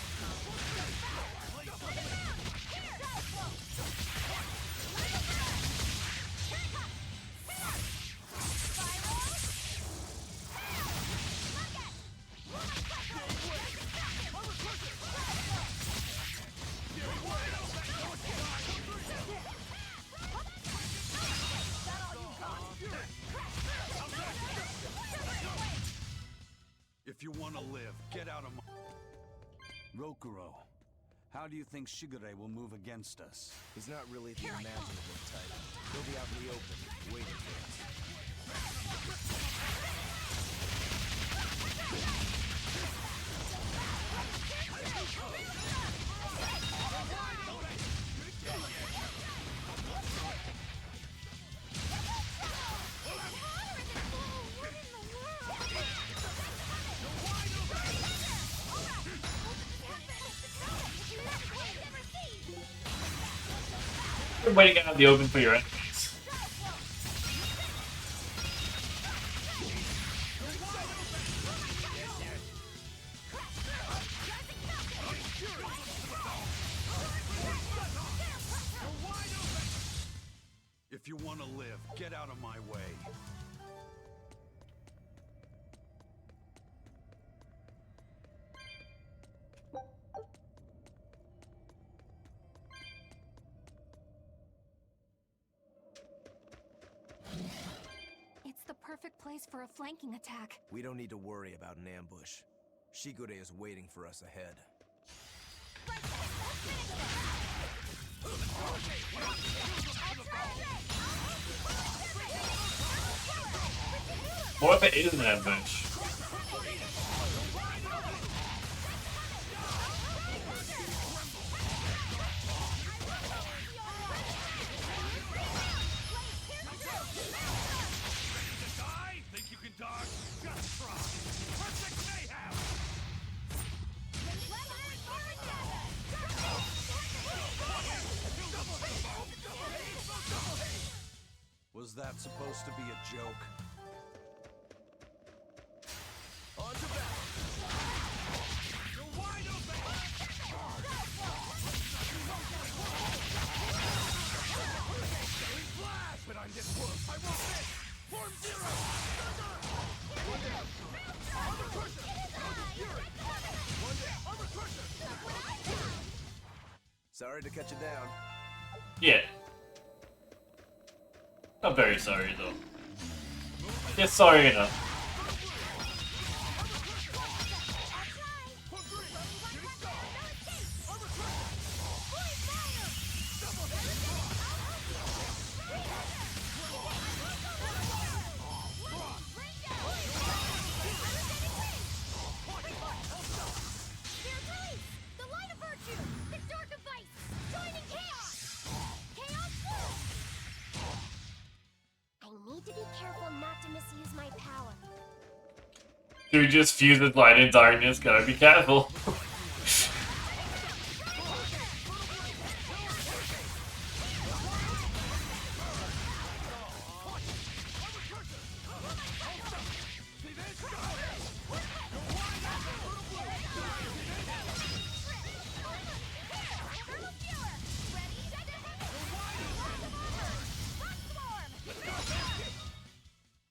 If you want to live, get out of my... Rokuro, how do you think Shigure will move against us? He's not really the imaginative type. He'll be out in the open, waiting for us. You're waiting out in the open for your enemies. If you want to live, get out of my way. It's the perfect place for a flanking attack. We don't need to worry about an ambush. Shigure is waiting for us ahead. What if it is an ambush? Was that supposed to be a joke? On to battle! You're wide open! Flash! But I'm this close. I won't miss! Form zero! One down! Armor crusher! One down! Armor crusher! Sorry to cut you down. Yeah. Not very sorry though. Just sorry enough. Dude just fuses light and darkness, gotta be careful.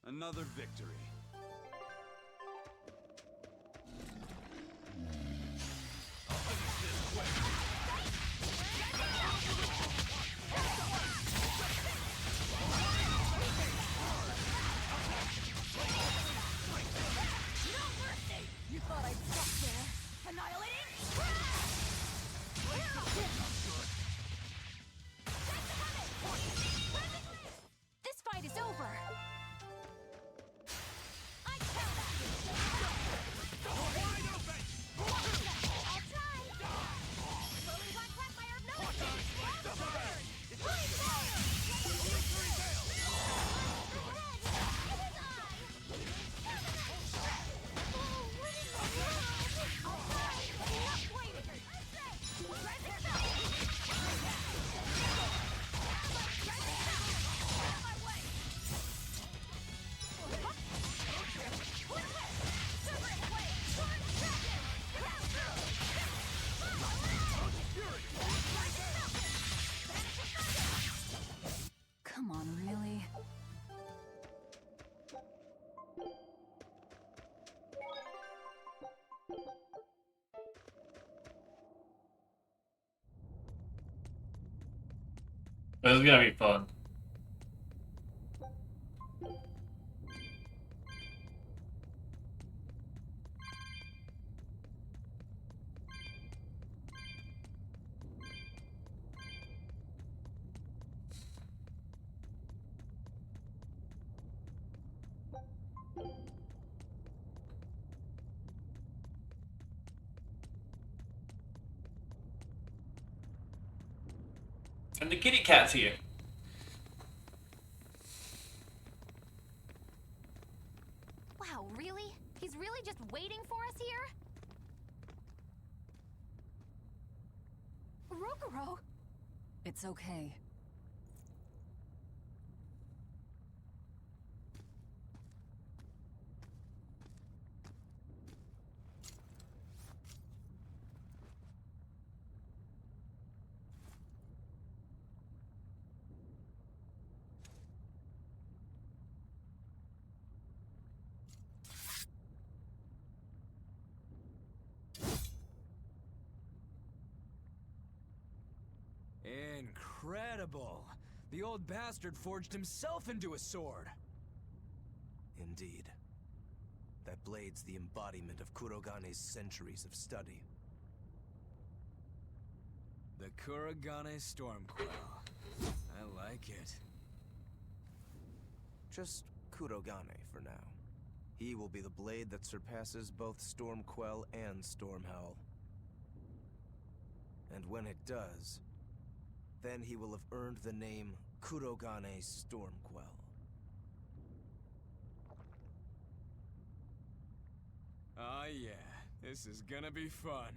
Another victory. This is gonna be fun. And the kitty cat's here. Wow, really? He's really just waiting for us here? Rokuro! It's okay. Incredible! The old bastard forged himself into a sword! Indeed. That blade's the embodiment of Kurogane's centuries of study. The Kurogane Stormquell. I like it. Just Kurogane for now. He will be the blade that surpasses both Stormquell and Stormhowl. And when it does, then he will have earned the name Kurogane Stormquell. Oh yeah, this is gonna be fun.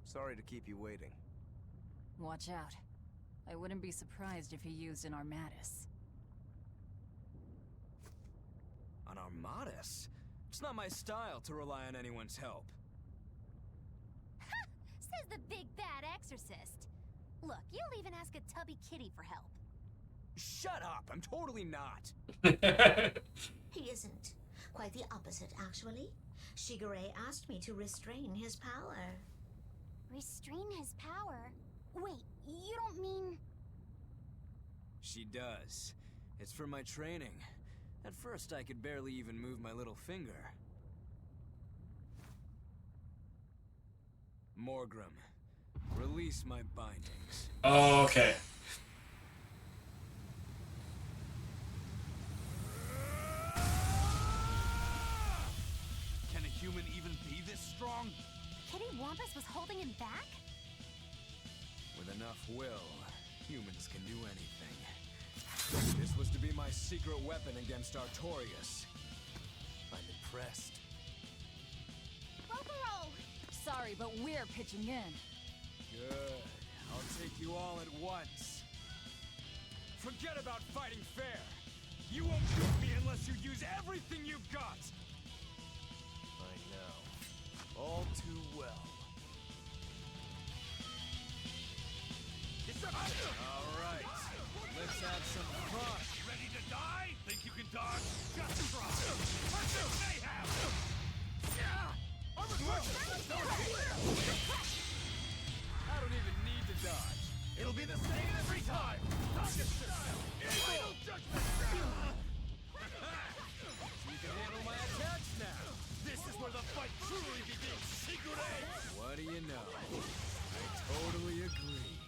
Sorry to keep you waiting. Watch out. I wouldn't be surprised if he used an Armatus. An Armatus? It's not my style to rely on anyone's help. Says the big bad exorcist. Look, you'll even ask a tubby kitty for help. Shut up! I'm totally not! He isn't. Quite the opposite, actually. Shigure asked me to restrain his power. Restrain his power? Wait, you don't mean... She does. It's for my training. At first, I could barely even move my little finger. Morgrim, release my bindings. Oh, okay. Can a human even be this strong? Kitty Wampus was holding him back? With enough will, humans can do anything. This was to be my secret weapon against Artorias. I'm impressed. Rokuro! Sorry, but we're pitching in. Good. I'll take you all at once. Forget about fighting fair. You won't beat me unless you use everything you've got. I know. All too well. All right. Let's have some fun. Ready to die? Think you can dodge? Just try. Punch it, mayhem! I don't even need to dodge. It'll be the same every time. Final judgment. So you can handle my attacks now. This is where the fight truly begins, Shigure! What do you know? I totally agree.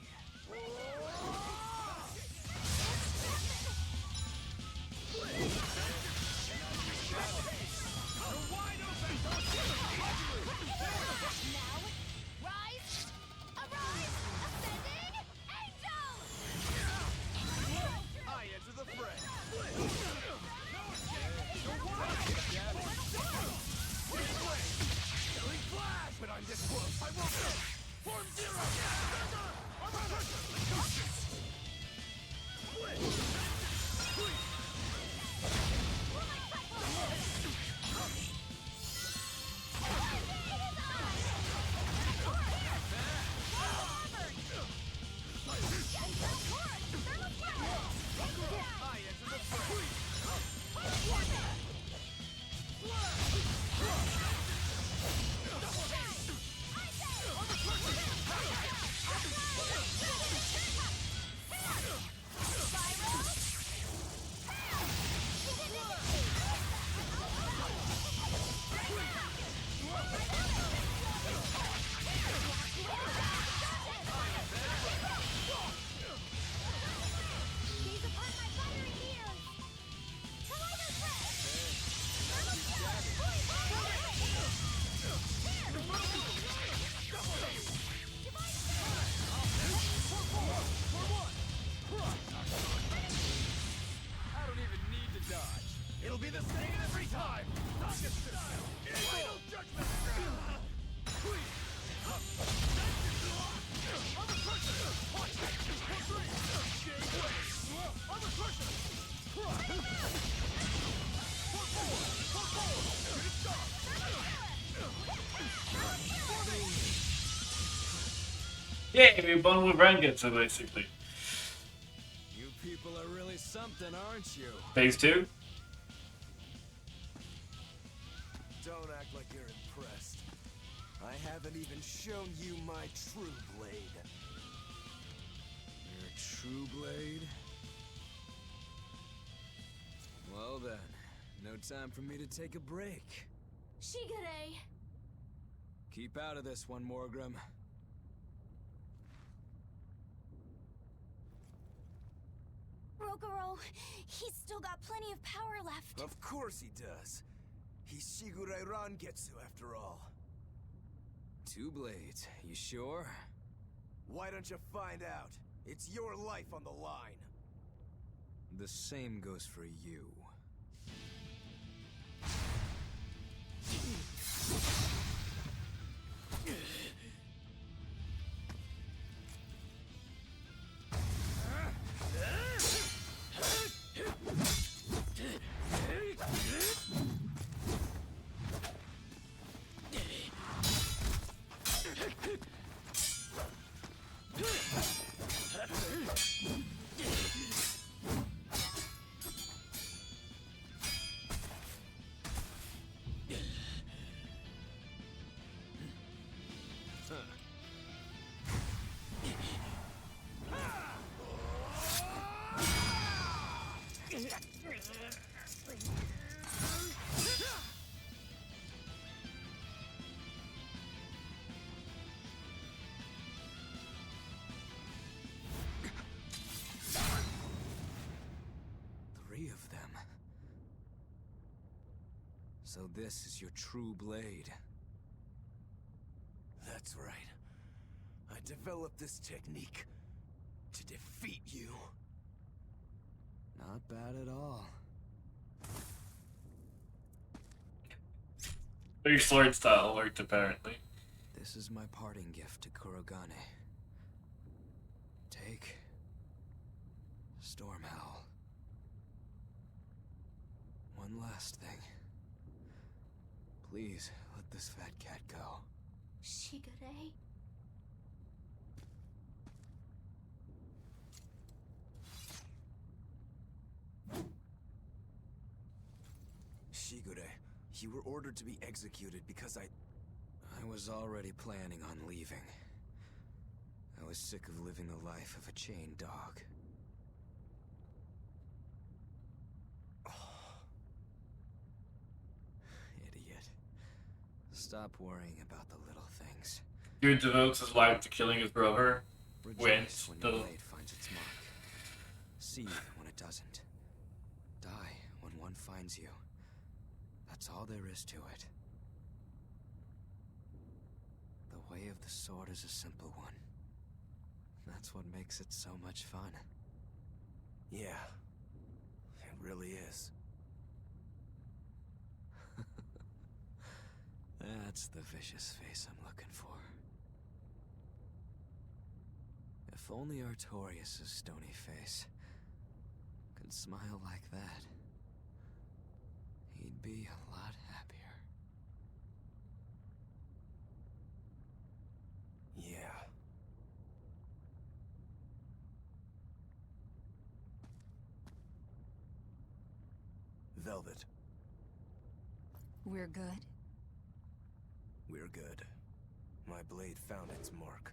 be the same every time! Rocket style! Final judgment! Armor crusher! Watch! For 3! Game winner! Armor crusher! For 4! Get it done! Yeah, we won with Rengetsu, basically. You people are really something, aren't you? Phase 2? Don't act like you're impressed. I haven't even shown you my true blade. Your true blade? Well then, no time for me to take a break. Shigure! Keep out of this one, Morgrim. Rogoro, he's still got plenty of power left. Of course he does. He's Shigure Rangetsu after all. 2 blades, you sure? Why don't you find out? It's your life on the line. The same goes for you. So this is your true blade. That's right. I developed this technique to defeat you. Not bad at all. Your sword style worked, apparently. This is my parting gift to Kurogane. Take Stormhowl. One last thing. Please, let this fat cat go. Shigure? Shigure, you were ordered to be executed because I was already planning on leaving. I was sick of living the life of a chained dog. Stop worrying about the little things. Dude devotes his life to killing his brother. Rejoice when your blade finds its mark. Seethe when it doesn't. Die when one finds you. That's all there is to it. The way of the sword is a simple one. That's what makes it so much fun. Yeah, it really is. That's the vicious face I'm looking for. If only Artorias' stony face could smile like that, he'd be a lot happier. Yeah. Velvet. We're good? We're good. My blade found its mark.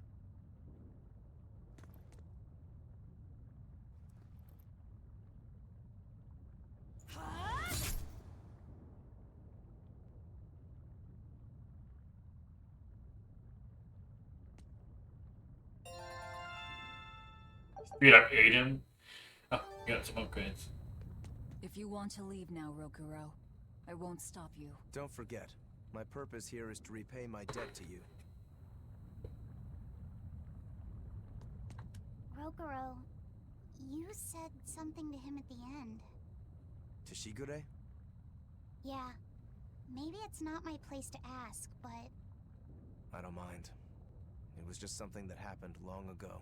Beat up Aiden. Oh, you got some upgrades. If you want to leave now, Rokuro, I won't stop you. Don't forget, my purpose here is to repay my debt to you. Rogoro, you said something to him at the end. To Shigure? Yeah. Maybe it's not my place to ask, but... I don't mind. It was just something that happened long ago.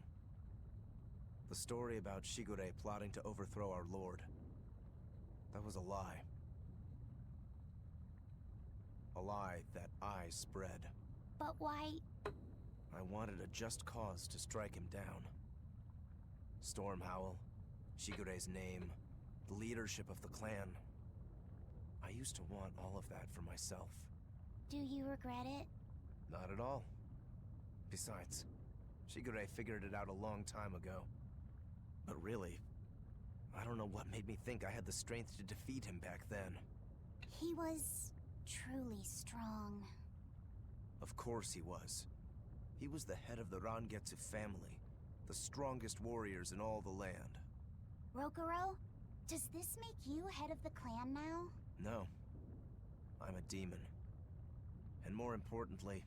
The story about Shigure plotting to overthrow our lord. That was a lie. A lie that I spread. But why... I wanted a just cause to strike him down. Storm Howl, Shigure's name, the leadership of the clan. I used to want all of that for myself. Do you regret it? Not at all. Besides, Shigure figured it out a long time ago. But really, I don't know what made me think I had the strength to defeat him back then. He was... truly strong. Of course he was. He was the head of the Rangetsu family, the strongest warriors in all the land. Rokuro, does this make you head of the clan now? No. I'm a demon. And more importantly,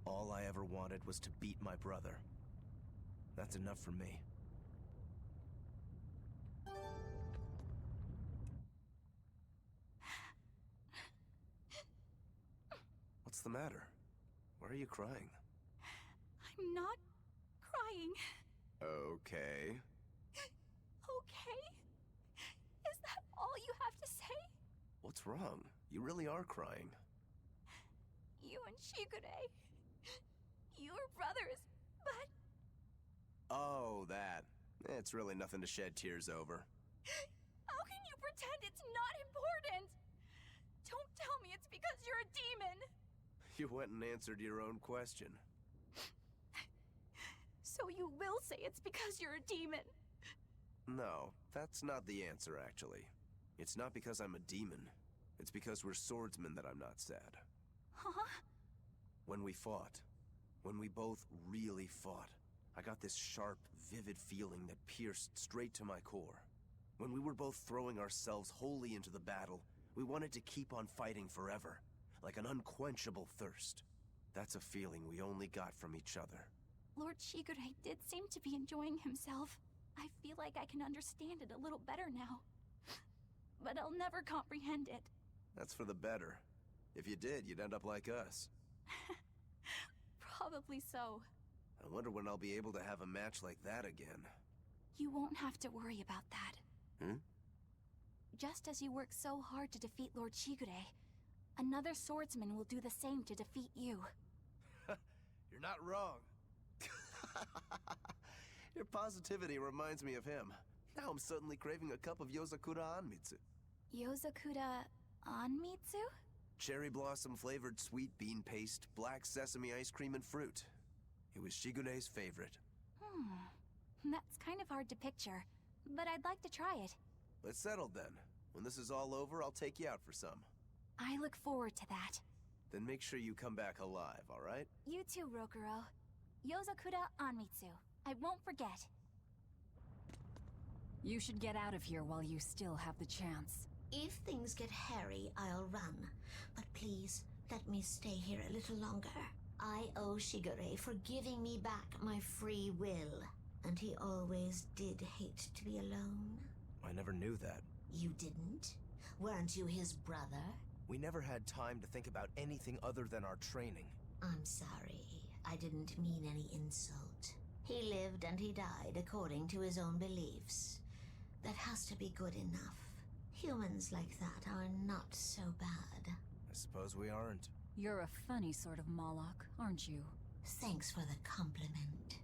all I ever wanted was to beat my brother. That's enough for me. What's the matter? Why are you crying? I'm not crying. Okay. Okay? Is that all you have to say? What's wrong? You really are crying. You and Shigure. Your brothers, but... Oh, that. It's really nothing to shed tears over. How can you pretend it's not important? Don't tell me it's because you're a demon. You went and answered your own question. So you will say it's because you're a demon. No, that's not the answer, actually. It's not because I'm a demon. It's because we're swordsmen that I'm not sad. Huh? When we fought, when we both really fought, I got this sharp, vivid feeling that pierced straight to my core. When we were both throwing ourselves wholly into the battle, we wanted to keep on fighting forever, like an unquenchable thirst. That's a feeling we only got from each other. Lord Shigure did seem to be enjoying himself. I feel like I can understand it a little better now. But I'll never comprehend it. That's for the better. If you did, you'd end up like us. Probably so. I wonder when I'll be able to have a match like that again. You won't have to worry about that. Hmm? Just as you worked so hard to defeat Lord Shigure, another swordsman will do the same to defeat you. You're not wrong. Your positivity reminds me of him. Now I'm suddenly craving a cup of Yozakura Anmitsu. Yozakura Anmitsu? Cherry blossom flavored sweet bean paste, black sesame ice cream, and fruit. It was Shigure's favorite. That's kind of hard to picture, but I'd like to try it. It's settled then. When this is all over, I'll take you out for some. I look forward to that. Then make sure you come back alive, alright? You too, Rokuro. Yozakura Anmitsu. I won't forget. You should get out of here while you still have the chance. If things get hairy, I'll run. But please, let me stay here a little longer. I owe Shigure for giving me back my free will. And he always did hate to be alone. I never knew that. You didn't? Weren't you his brother? We never had time to think about anything other than our training. I'm sorry. I didn't mean any insult. He lived and he died according to his own beliefs. That has to be good enough. Humans like that are not so bad. I suppose we aren't. You're a funny sort of Moloch, aren't you? Thanks for the compliment.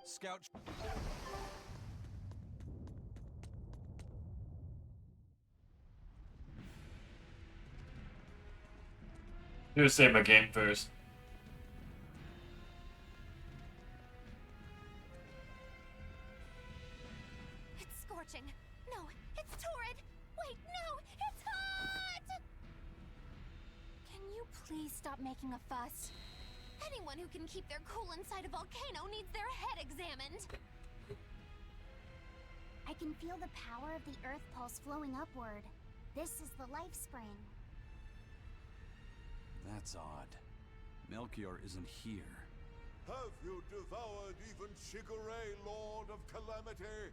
Scout. I'm gonna save my game first. It's scorching. No, it's torrid. Wait, no, it's hot! Can you please stop making a fuss? Anyone who can keep their cool inside a volcano needs their head examined. I can feel the power of the Earth Pulse flowing upward. This is the life spring. That's odd. Melchior isn't here. Have you devoured even Shigure, Lord of Calamity?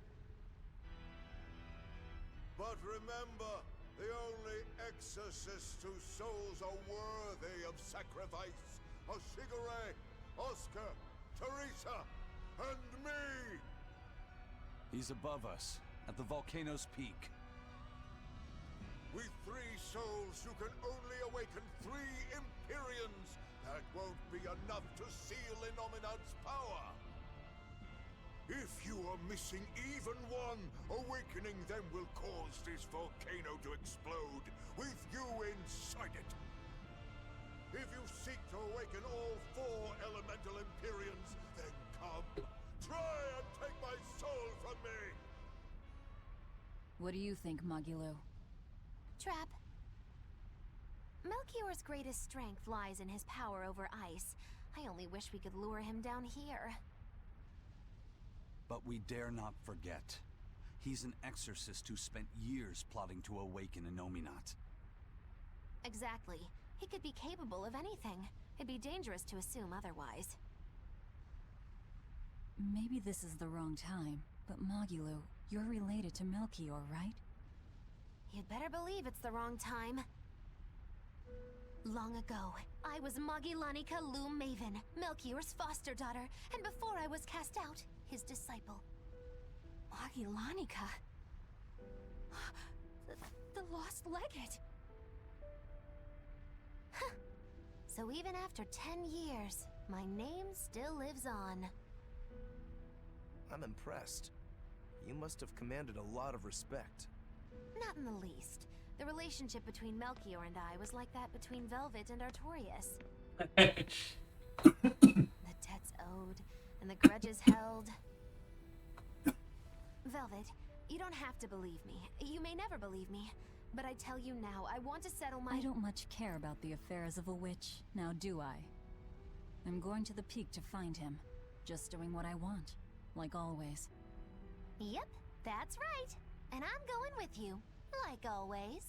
But remember, the only exorcists whose souls are worthy of sacrifice are Shigure, Oscar, Teresa, and me! He's above us, at the volcano's peak. With 3 souls, you can only awaken 3 Empyreans. That won't be enough to seal Innominat's power. If you are missing even one, awakening them will cause this volcano to explode, with you inside it. If you seek to awaken all 4 elemental Empyreans, then come. Try and take my soul from me! What do you think, Magilo? Trap. Melchior's greatest strength lies in his power over ice. I only wish we could lure him down here. But we dare not forget. He's an exorcist who spent years plotting to awaken Innominat. Exactly. He could be capable of anything. It'd be dangerous to assume otherwise. Maybe this is the wrong time, but Magilo, you're related to Melchior, right? You'd better believe it's the wrong time. Long ago, I was Magilanica Loom Maven, Melchior's foster daughter, and before I was cast out, his disciple. Magilanica? The lost legate. Huh. So even after 10 years, my name still lives on. I'm impressed. You must have commanded a lot of respect. Not in the least. The relationship between Melchior and I was like that between Velvet and Artorias. The debts owed, and the grudges held. Velvet, you don't have to believe me. You may never believe me. But I tell you now, I want to settle my— I don't much care about the affairs of a witch, now do I? I'm going to the peak to find him. Just doing what I want, like always. Yep, that's right. And I'm going with you, like always.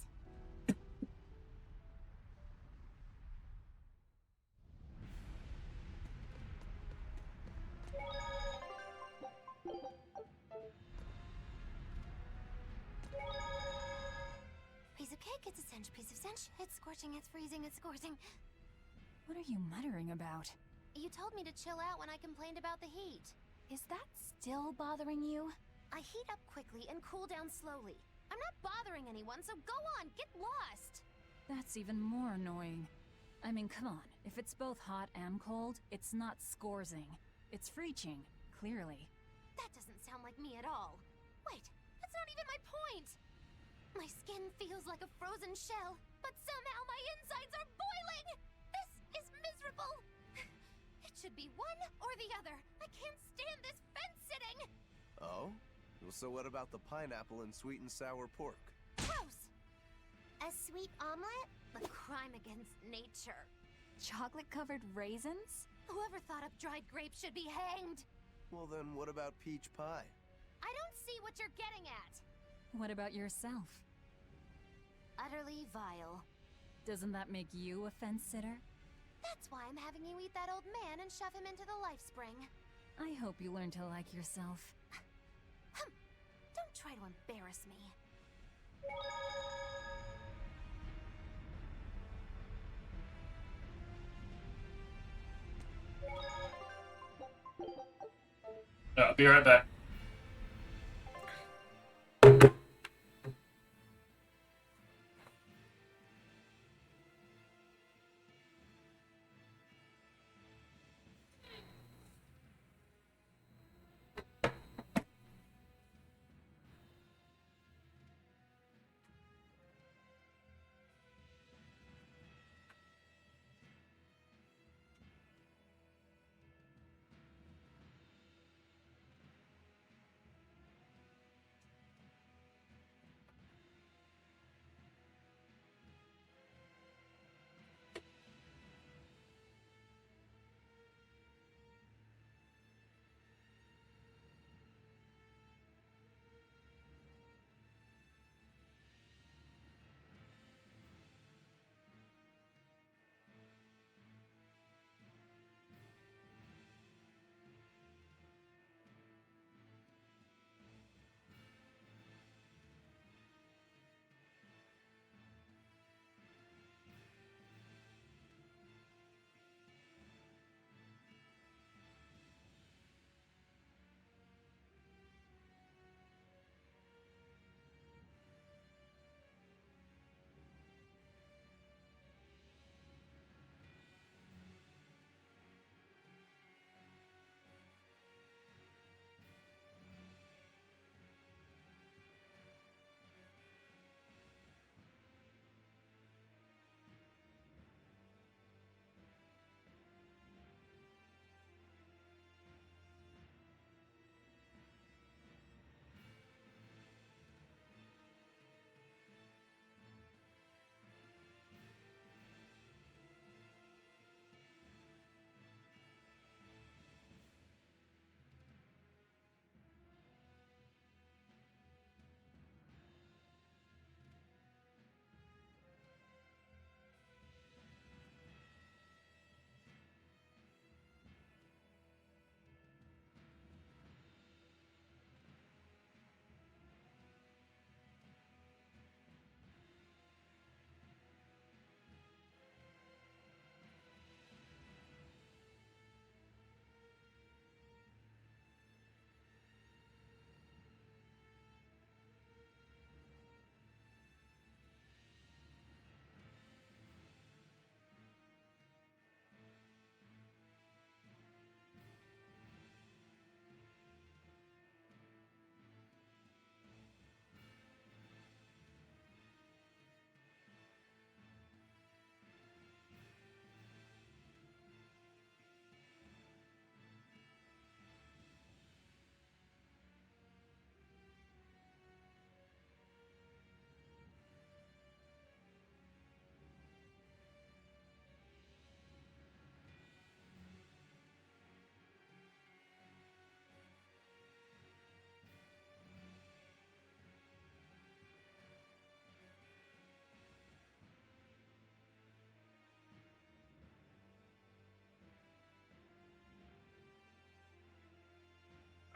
Piece of cake, it's a cinch, piece of cinch. It's scorching, it's freezing, it's scorching. What are you muttering about? You told me to chill out when I complained about the heat. Is that still bothering you? I heat up quickly and cool down slowly. I'm not bothering anyone, so go on, get lost! That's even more annoying. I mean, come on. If it's both hot and cold, it's not scorzing. It's freeching, clearly. That doesn't sound like me at all. Wait, that's not even my point! My skin feels like a frozen shell, but somehow my insides are boiling! This is miserable! It should be one or the other. I can't stand this fence-sitting! Oh? Well, so what about the pineapple and sweet and sour pork? Gross! A sweet omelet? A crime against nature. Chocolate-covered raisins? Whoever thought up dried grapes should be hanged! Well then, what about peach pie? I don't see what you're getting at! What about yourself? Utterly vile. Doesn't that make you a fence-sitter? That's why I'm having you eat that old man and shove him into the life spring. I hope you learn to like yourself. Don't try to embarrass me. I'll be right back.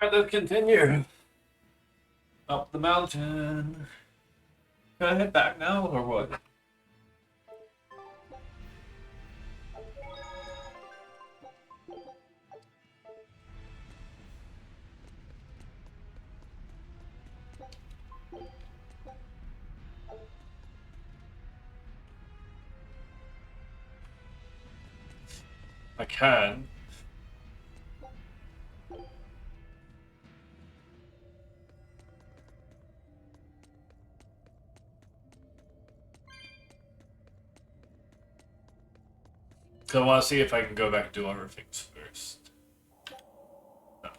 Alright, let's continue. Up the mountain. Can I head back now, or what? I can. So I want to see if I can go back and do other things first. No.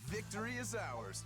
Victory is ours.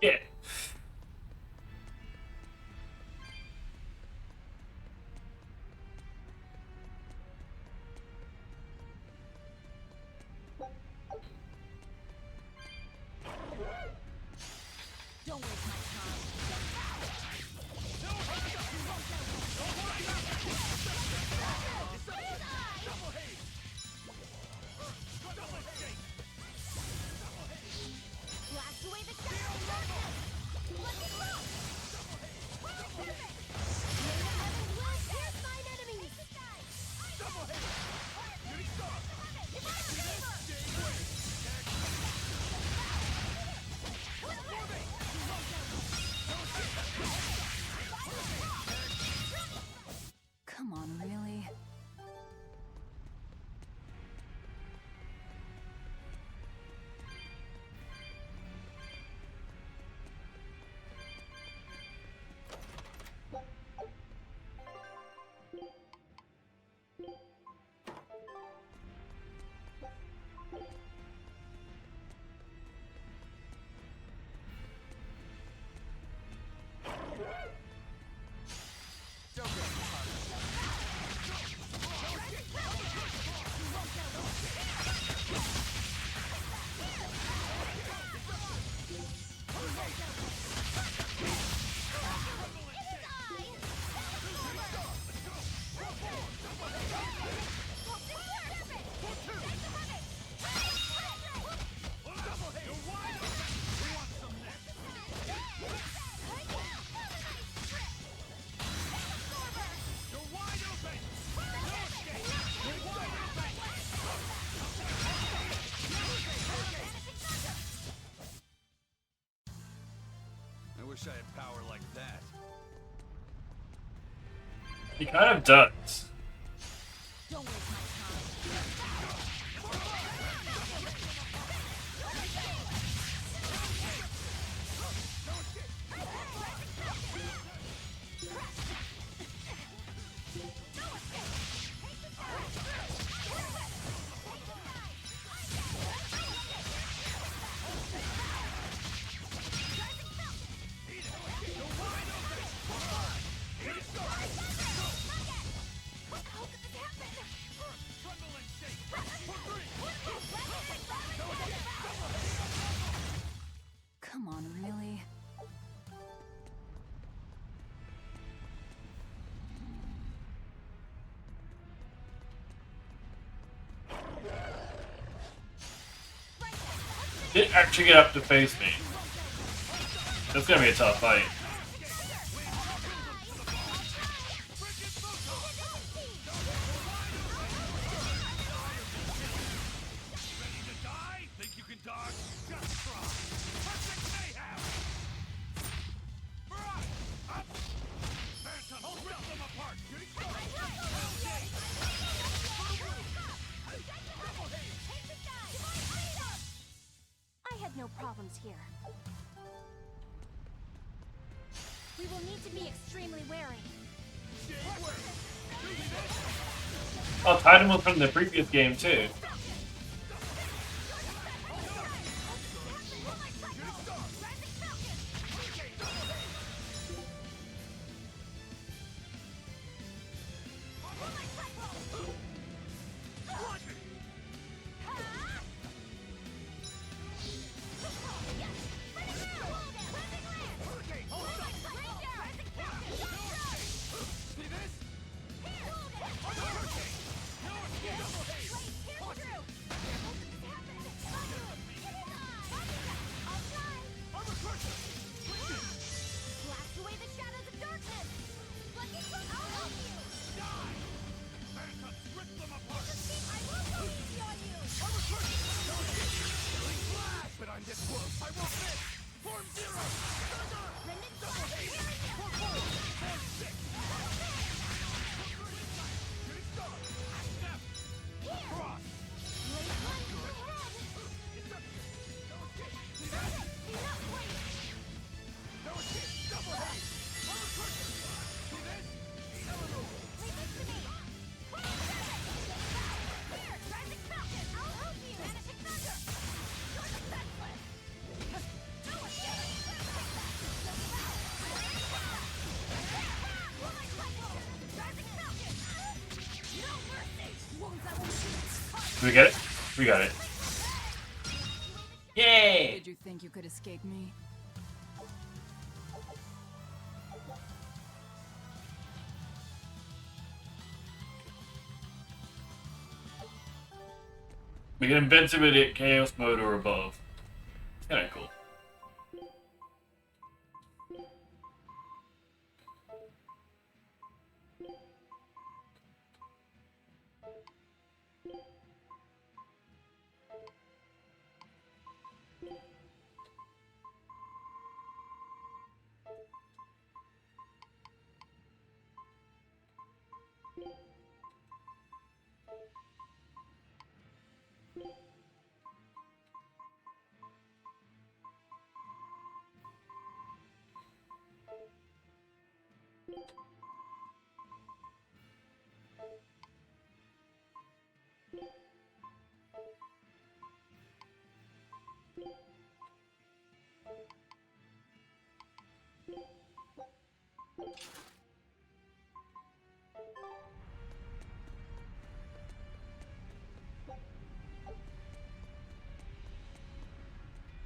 Yeah. Don't waste my time. Blast away the shadow! Let's rock! Perfect! May the heavens will pierce mine enemies! Double hit! Shooting star! He kind of does. Don't waste my Come on, really? Didn't actually get up to face me. That's gonna be a tough fight. No problems here. We will need to be extremely wary. Oh, Titan was from the previous game too. Did we get it? We got it. Yay! Did you think you could escape me? We get invincibility at chaos mode or above. Kinda cool.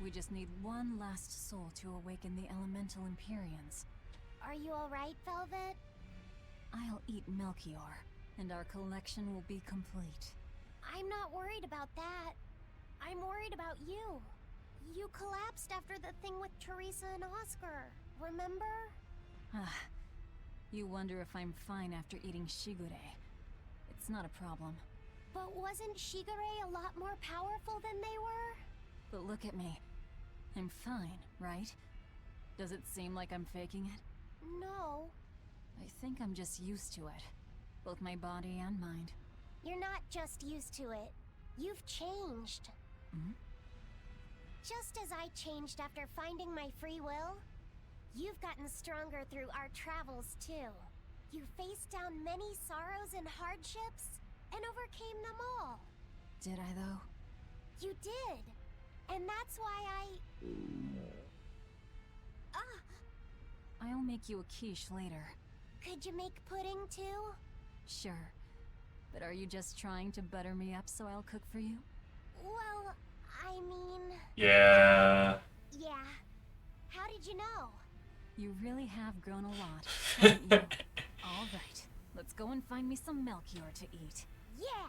We just need one last soul to awaken the elemental Empyreans. Are you alright, Velvet? I'll eat Melchior, and our collection will be complete. I'm not worried about that. I'm worried about you. You collapsed after the thing with Teresa and Oscar, remember? You wonder if I'm fine after eating Shigure. It's not a problem. But wasn't Shigure a lot more powerful than they were? But look at me. I'm fine, right? Does it seem like I'm faking it? No. I think I'm just used to it. Both my body and mind. You're not just used to it. You've changed. Hmm? Just as I changed after finding my free will, you've gotten stronger through our travels too. You faced down many sorrows and hardships, and overcame them all. Did I, though? You did. And that's why I'll make you a quiche later. Could you make pudding too? Sure. But are you just trying to butter me up so I'll cook for you? Well, I mean... Yeah. Yeah. How did you know? You really have grown a lot, haven't you? All right. Let's go and find me some Melchior to eat. Yeah!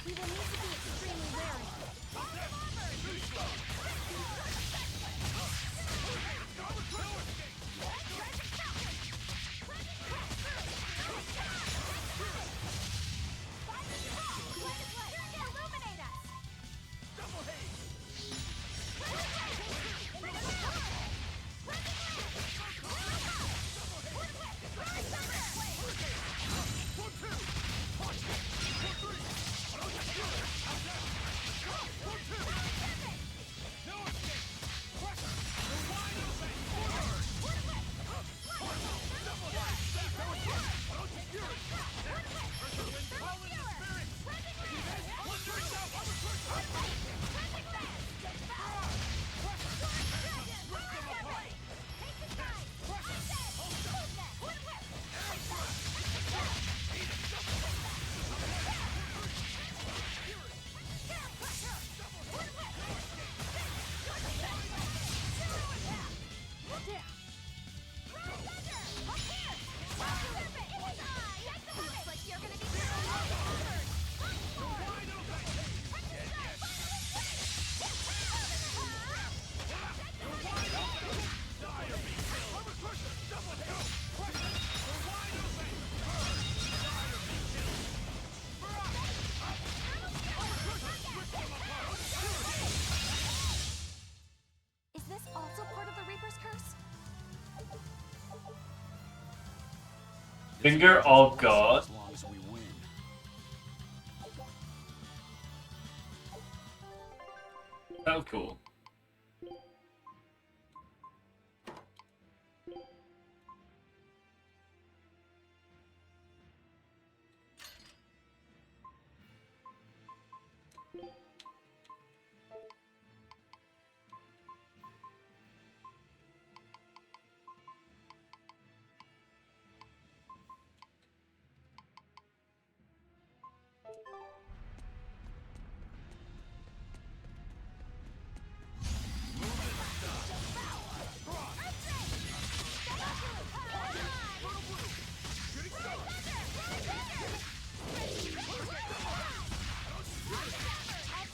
We will need to be extremely wary. Illuminate us! Double Is this also part of the Reaper's curse? Finger of God. As long as we win. That was cool. I'll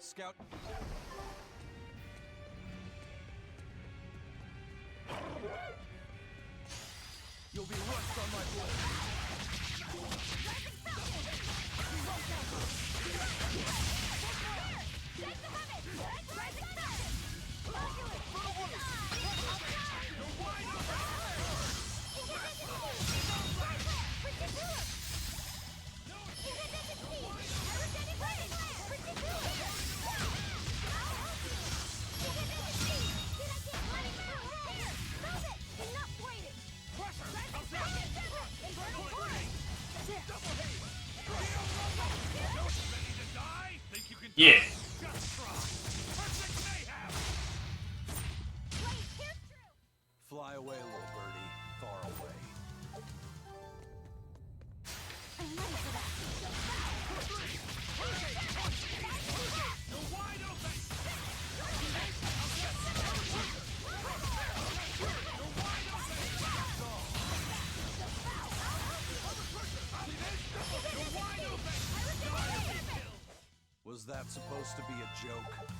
Scout. You'll be rust on my blade. Yeah. Fly away, little birdie. Far away. Was that supposed to be a joke?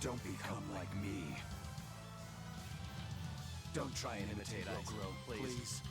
Don't become like me. Don't try and imitate Grow, please.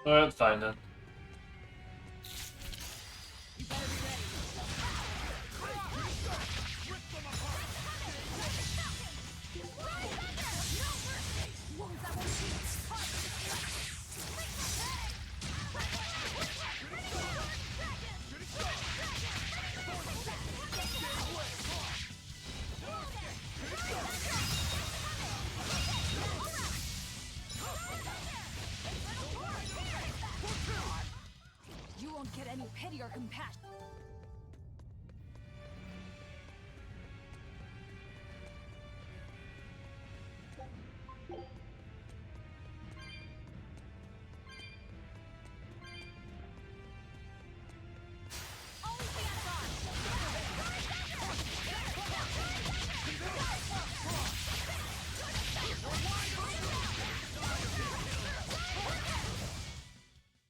Well, that's fine then. Get any pity or compassion.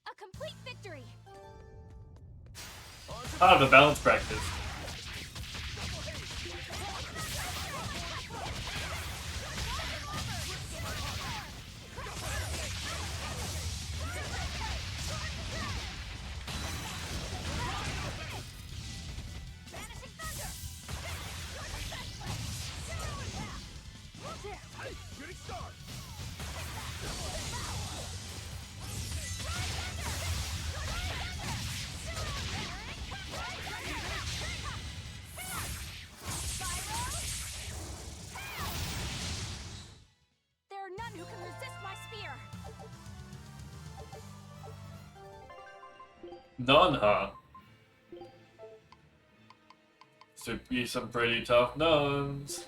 A complete victory. Ah, the balance practice. None, huh? So be some pretty tough nuns.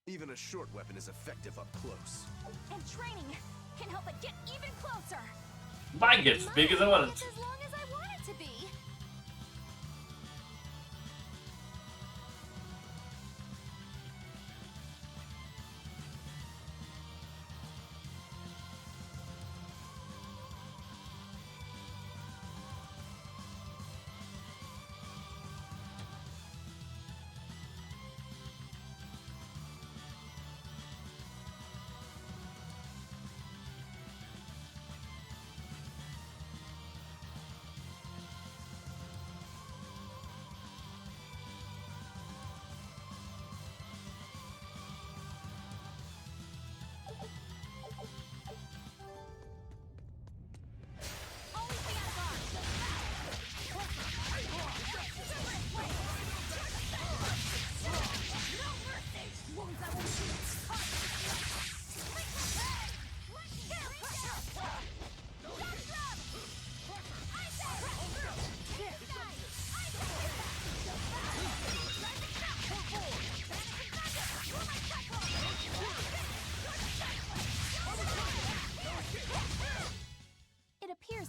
Even a short weapon is effective up close. And training can help it get even closer. Mine gets as big as I want it. As long as I want it to be.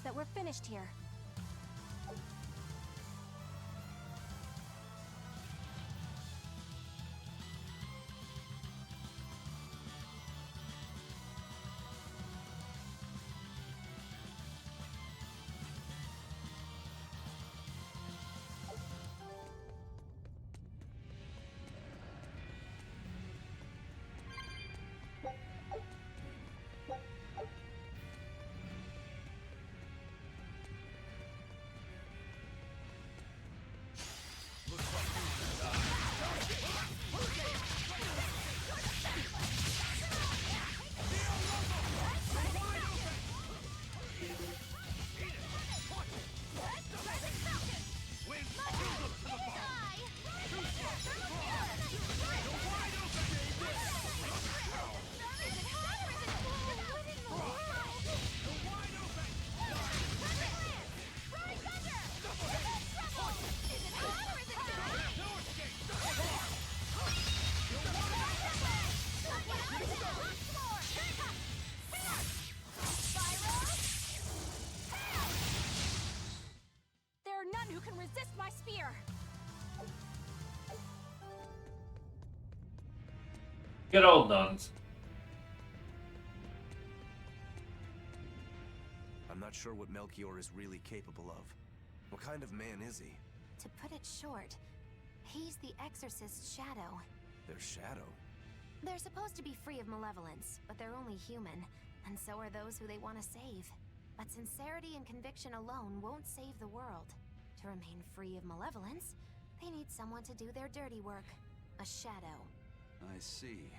That we're finished here. Good old nuns. I'm not sure what Melchior is really capable of. What kind of man is he? To put it short, he's the Exorcist's shadow. Their shadow? They're supposed to be free of malevolence, but they're only human, and so are those who they want to save. But sincerity and conviction alone won't save the world. To remain free of malevolence, they need someone to do their dirty work. A shadow. I see.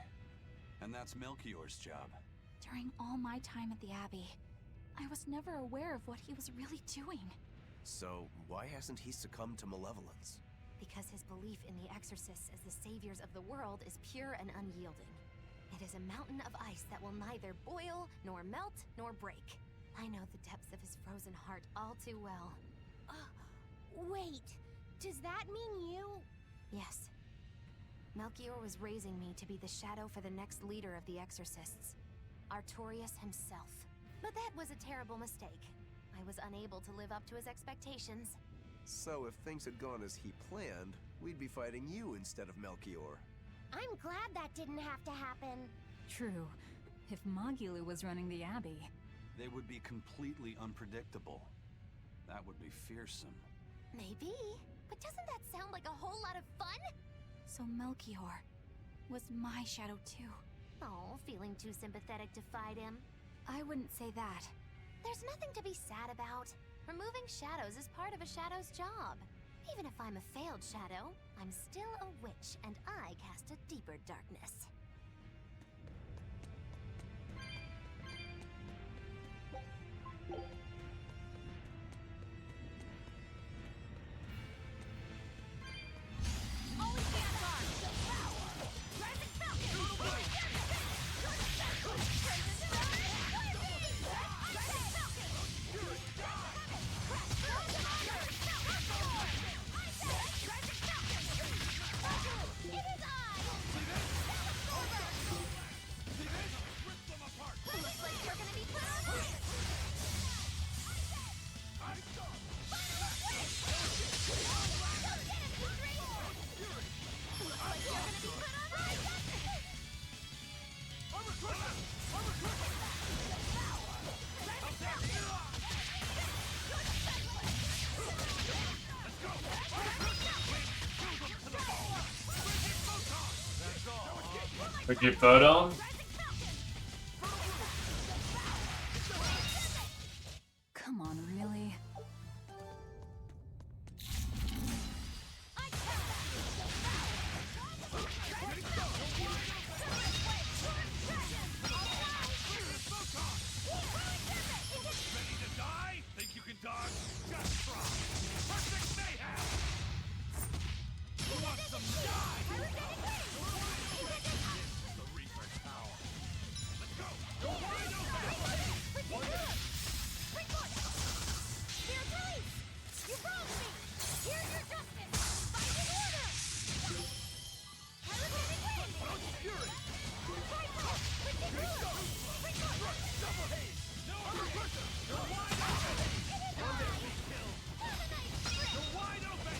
And that's Melchior's job. During all my time at the Abbey, I was never aware of what he was really doing. So, why hasn't he succumbed to malevolence? Because his belief in the exorcists as the saviors of the world is pure and unyielding. It is a mountain of ice that will neither boil, nor melt, nor break. I know the depths of his frozen heart all too well. Wait, does that mean you? Yes. Melchior was raising me to be the shadow for the next leader of the exorcists. Artorius himself. But that was a terrible mistake. I was unable to live up to his expectations. So if things had gone as he planned, we'd be fighting you instead of Melchior. I'm glad that didn't have to happen. True. If Magulu was running the Abbey... They would be completely unpredictable. That would be fearsome. Maybe. But doesn't that sound like a whole lot of fun? So Melchior was my shadow too. Oh, feeling too sympathetic to fight him? I wouldn't say that. There's nothing to be sad about. Removing shadows is part of a shadow's job. Even if I'm a failed shadow, I'm still a witch, and I cast a deeper darkness. Forget photo. Come on, really? Ready to die? Think you can dodge? Just try. Perfect mayhem! Who wants some die? The Reaper's power. Let's go! Go wide open! One down! Dear police! You wronged me! Here's your justice! Find an order! Hurricane wind! Fury! Frightful! Ridiculous! Freak! Double haze! No other pressure! You're wide open! One day we kill! You're wide open!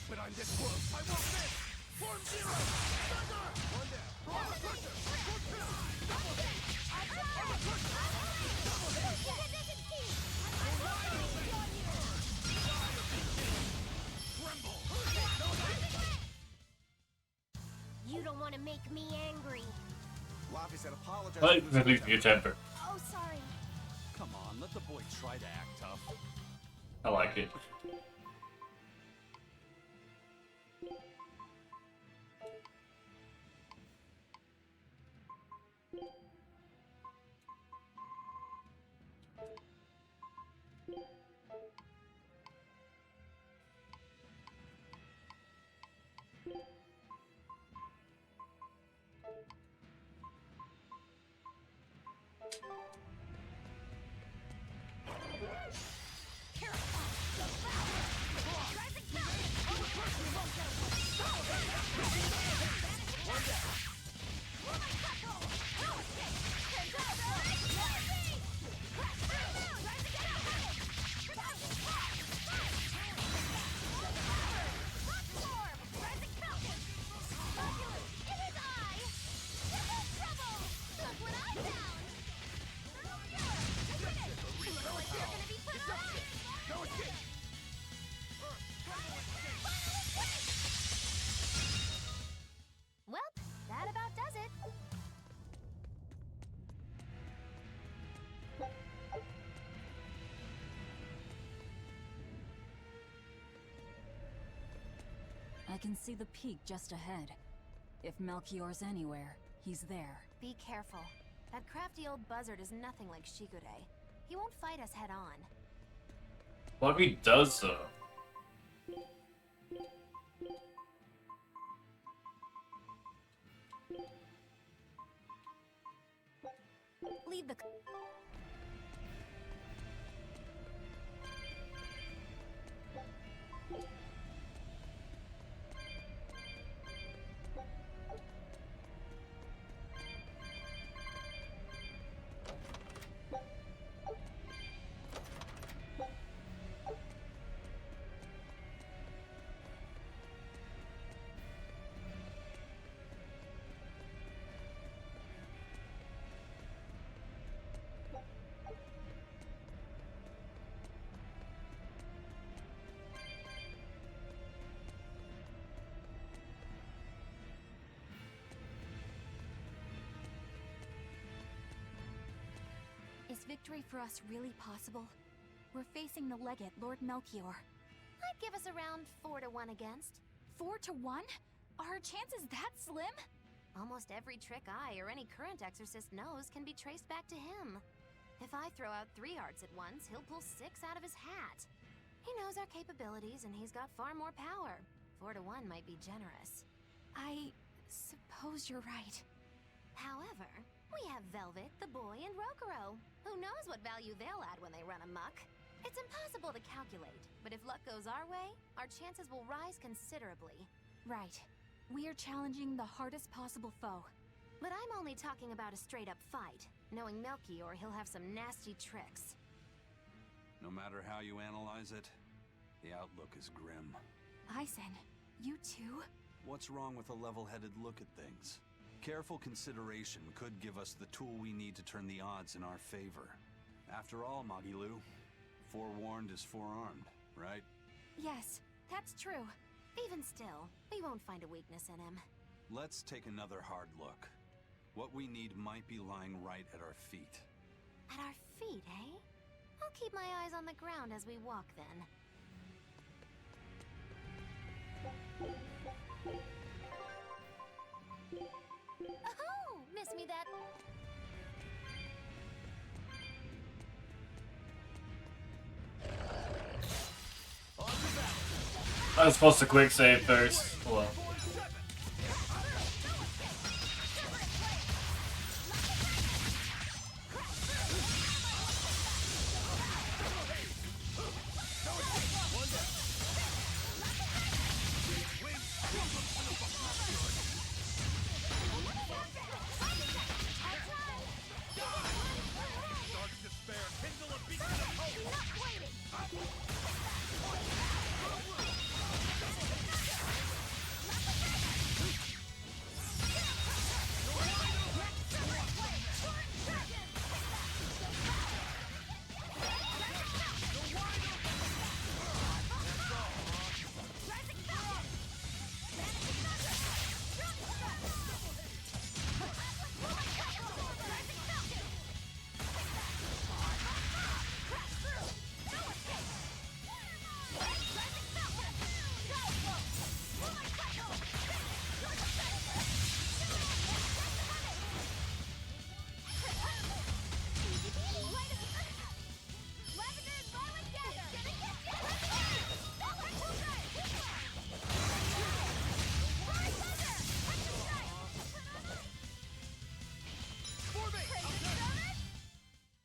But I'm this close, I won't miss! Form zero! Thunder! One down! Double pressure! Double hit! Double hit! You don't want to make me angry. Laffy said apologize. At least your temper. Oh, sorry. Come on, let the boy try to act tough. I like it. Look what I can see the peak just ahead. If Melchior's anywhere, he's there. Be careful. That crafty old buzzard is nothing like Shigure. He won't fight us head on. What if he does, though? Leave the... Is victory for us really possible? We're facing the legate, Lord Melchior. I'd give us around 4 to 1 against. 4 to 1? Are our chances that slim? Almost every trick I or any current exorcist knows can be traced back to him. If I throw out 3 arts at once, he'll pull 6 out of his hat. He knows our capabilities and he's got far more power. 4 to 1 might be generous. I suppose you're right. However, we have Velvet, the boy, and Rokuro. Who knows what value they'll add when they run amok? It's impossible to calculate, but if luck goes our way, our chances will rise considerably. Right. We are challenging the hardest possible foe. But I'm only talking about a straight-up fight. Knowing Melchior, he'll have some nasty tricks. No matter how you analyze it, the outlook is grim. Eisen, you too? What's wrong with a level-headed look at things? Careful consideration could give us the tool we need to turn the odds in our favor. After all, Magilu, forewarned is forearmed, right? Yes, that's true. Even still, we won't find a weakness in him. Let's take another hard look. What we need might be lying right at our feet. At our feet, eh? I'll keep my eyes on the ground as we walk, then. Oh, miss me that... I was supposed to quick save first. Hold on.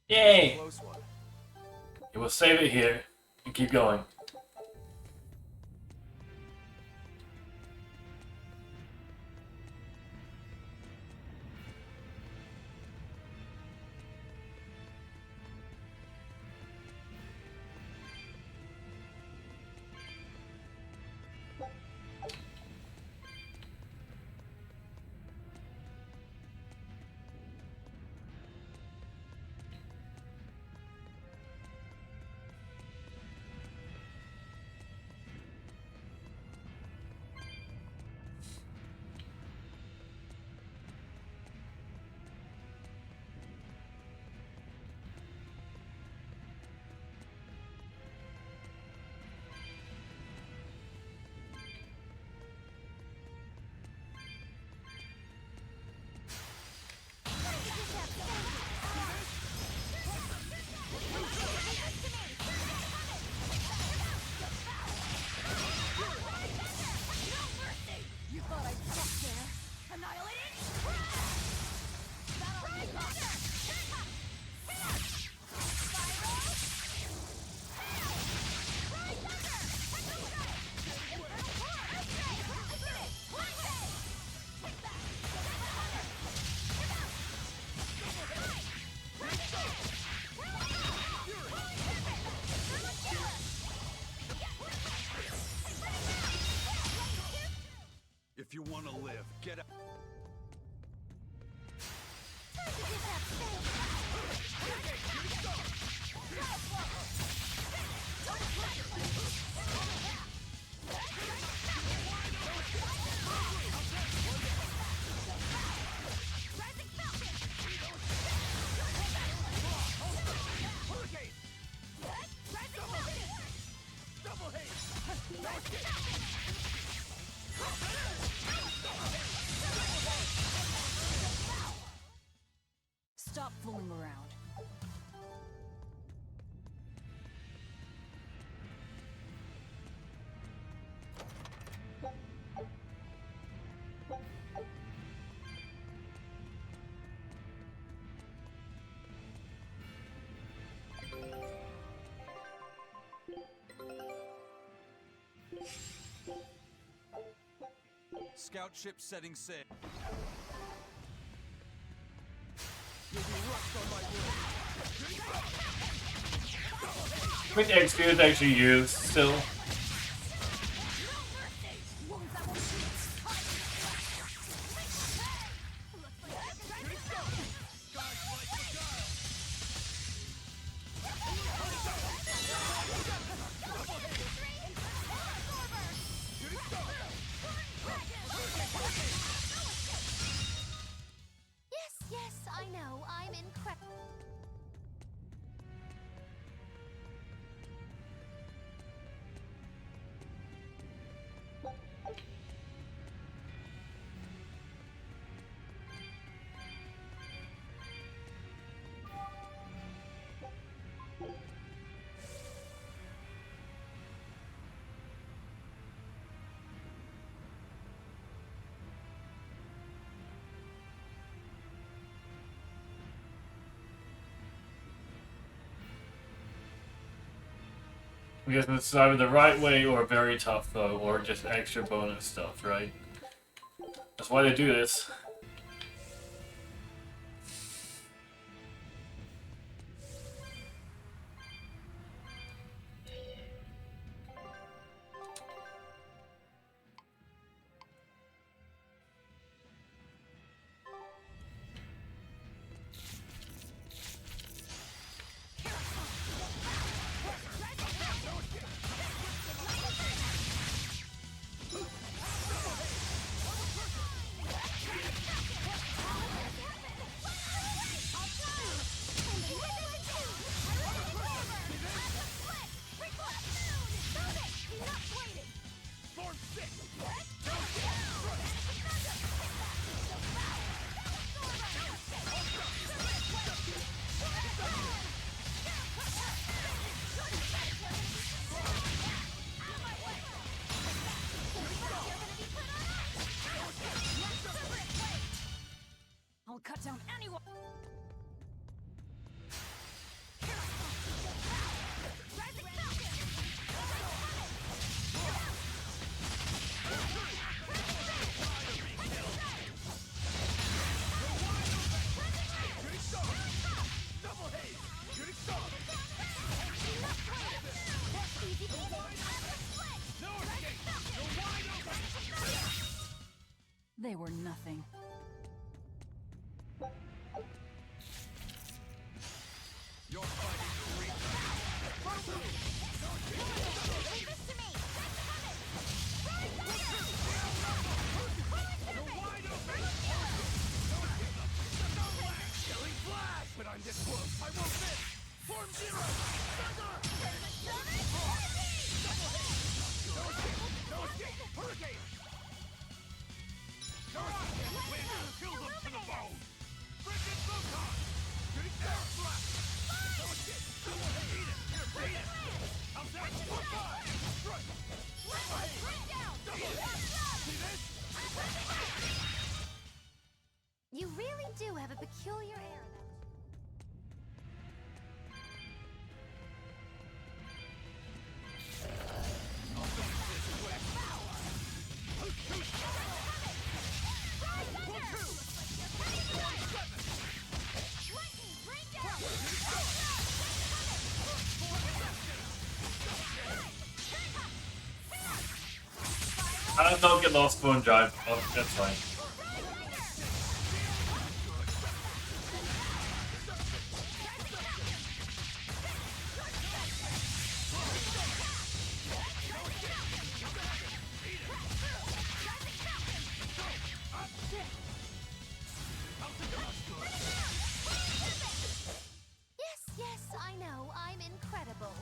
Yay! You will save it here and keep going. Scout ship setting sail. Which XP is actually used still? Yes, I know. I'm incredible. I guess it's either the right way or very tough though, or just extra bonus stuff, right? That's why they do this. I'll cut down anyone. They were nothing. You're fighting the Reaper. Leave this to me. Killing flash! But I'm this close, I won't miss! Form zero! No escape! Hurricane! Kill them to the bone! Frickin' Volcano! Shooting air blast! No escape! Eat it! Eat it! How's that? Strike! See this? You really do have a peculiar air. I don't get lost phone drive. Oh, that's fine. Yes, I know. I'm incredible.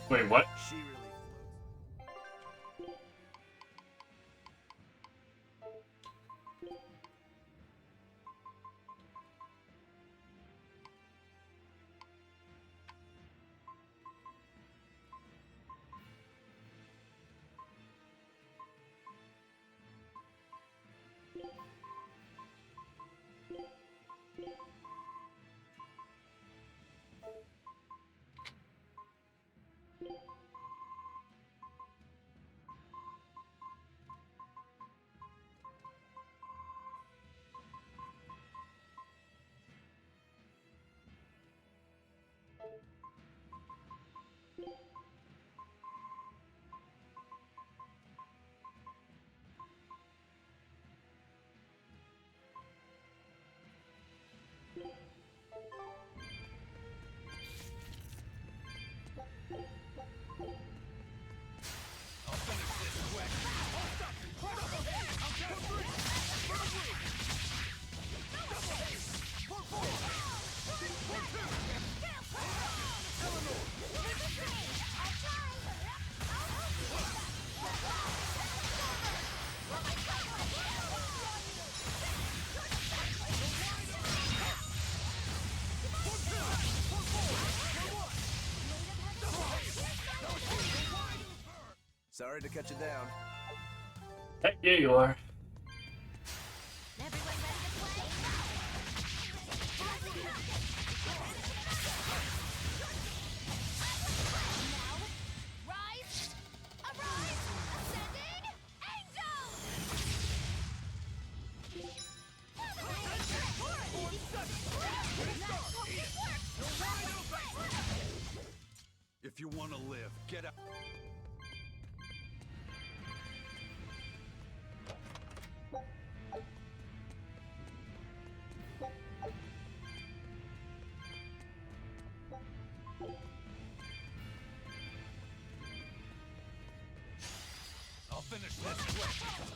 Wait, what? She really Sorry to cut you down. Heck yeah, you are. If you want to live, get out. I'll finish this quick.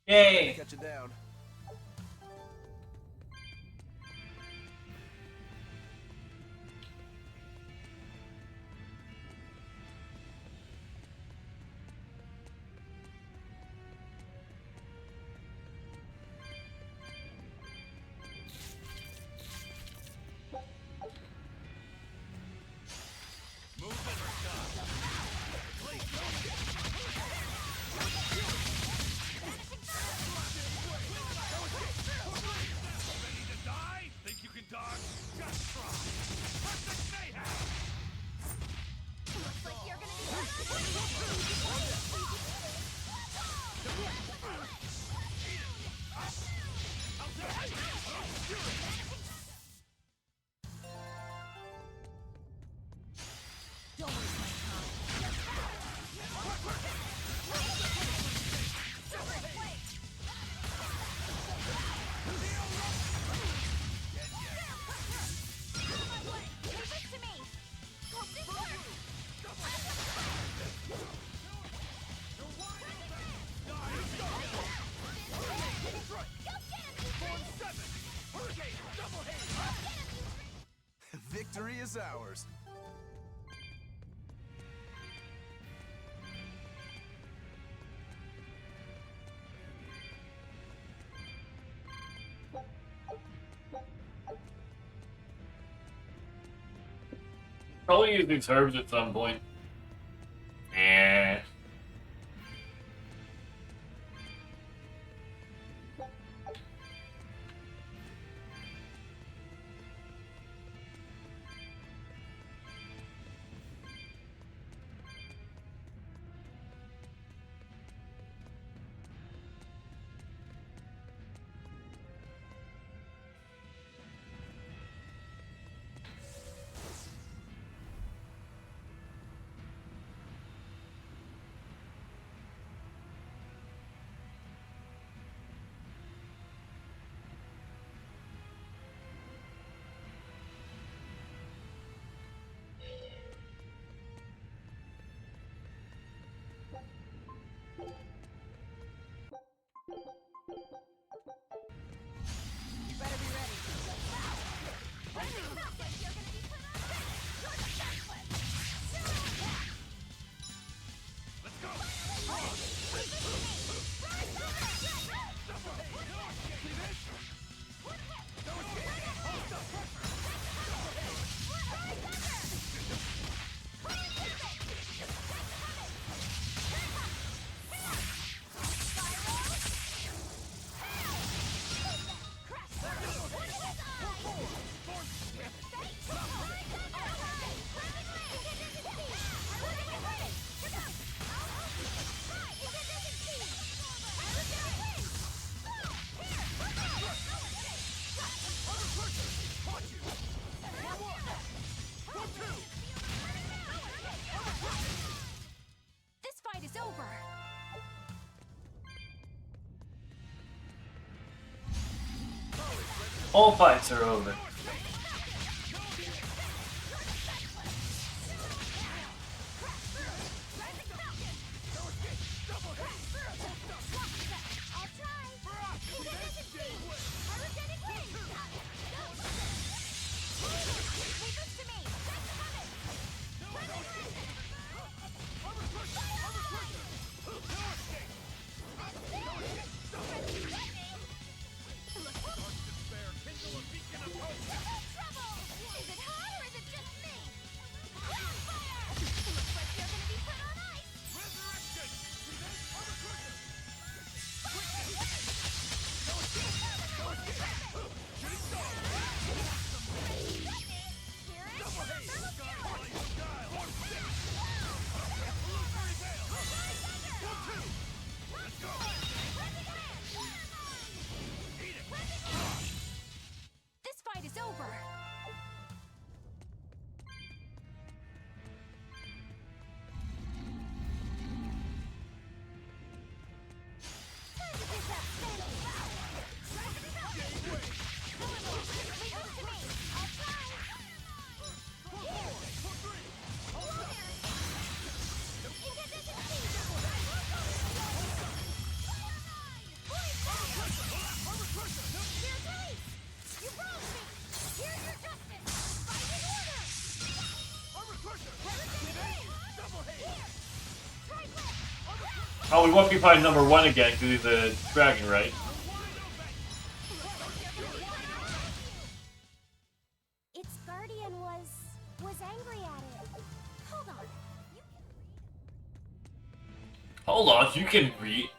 Yay! Cut you down. Victory is ours. Probably use these herbs at some point. Eh. All fights are over. This fight is over. Oh, we won't be fighting number 1 again because he's a dragon, right? Its guardian was angry at it. Hold on. Hold on, you can read.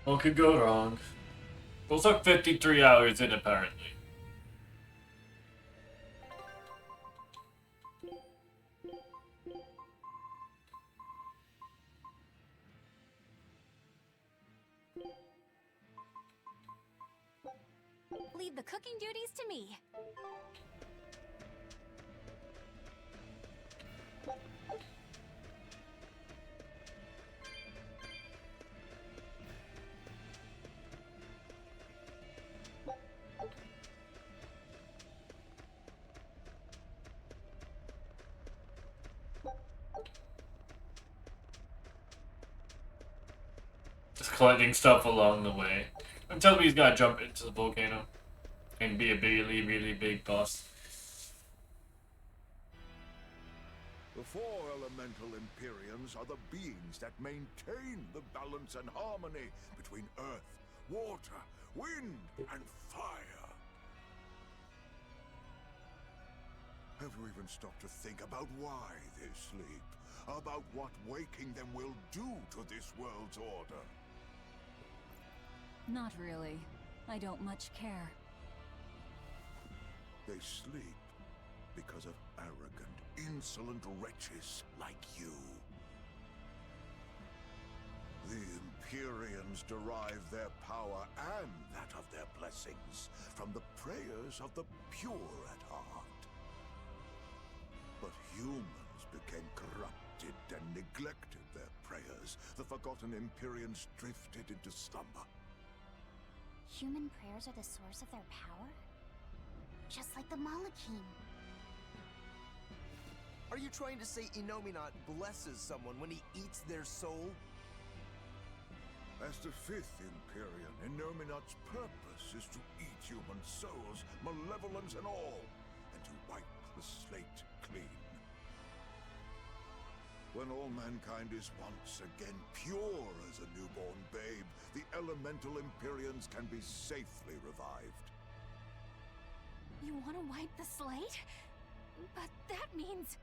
What could go wrong? We'll took 53 hours in, apparently. Leave the cooking duties to me. Just collecting stuff along the way. Until he's gotta jump into the volcano and be a really, really big boss. The 4 elemental Empyreans are the beings that maintain the balance and harmony between earth, water, wind, and fire. Have you even stopped to think about why they sleep? About what waking them will do to this world's order? Not really. I don't much care. They sleep because of arrogant, insolent wretches like you. The Empyreans derive their power and that of their blessings from the prayers of the pure at heart. But humans became corrupted neglected and neglected their prayers, the forgotten Empyreans drifted into slumber. Human prayers are the source of their power? Just like the Malachim. Are you trying to say Innominat blesses someone when he eats their soul? As the 5th Empyrean, Innominat's purpose is to eat human souls, malevolence and all, and to wipe the slate clean. When all mankind is once again pure as a newborn babe, the elemental Empyreans can be safely revived. You want to wipe the slate? But that means...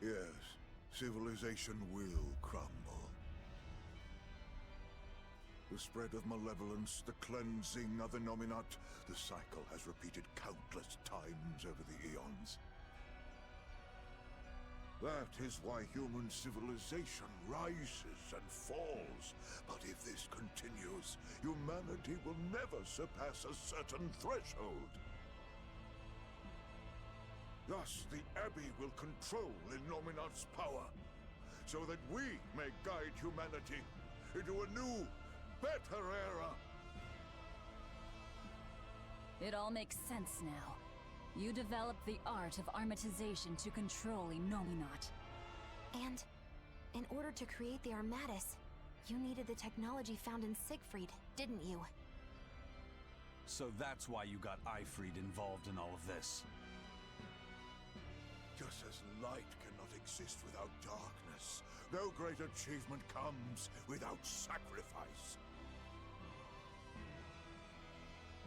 Yes, civilization will crumble. The spread of malevolence, the cleansing of Innominat, the cycle has repeated countless times over the eons. That is why human civilization rises and falls. But if this continues, humanity will never surpass a certain threshold. Thus, the Abbey will control Innominat's power, so that we may guide humanity into a new, better era. It all makes sense now. You developed the art of armatization to control Innominat. And in order to create the Armatus, you needed the technology found in Siegfried, didn't you? So that's why you got Ifried involved in all of this. Just as light cannot exist without darkness, no great achievement comes without sacrifice.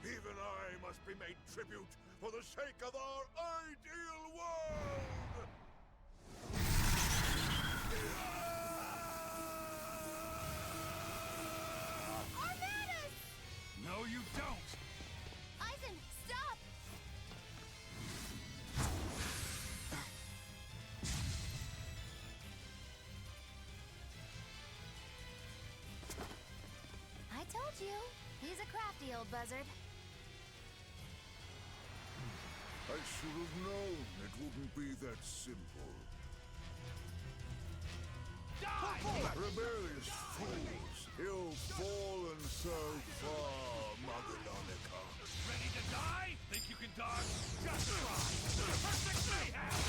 Even I must be made tribute for the sake of our ideal world! Armatus! No, you don't! Eisen, stop! I told you, he's a crafty old buzzard. I should have known it wouldn't be that simple. Die! Rebellious fools, ill-fallen so far, Magadonica. Ready to die? Think you can dodge? Just try! Perfect mayhem!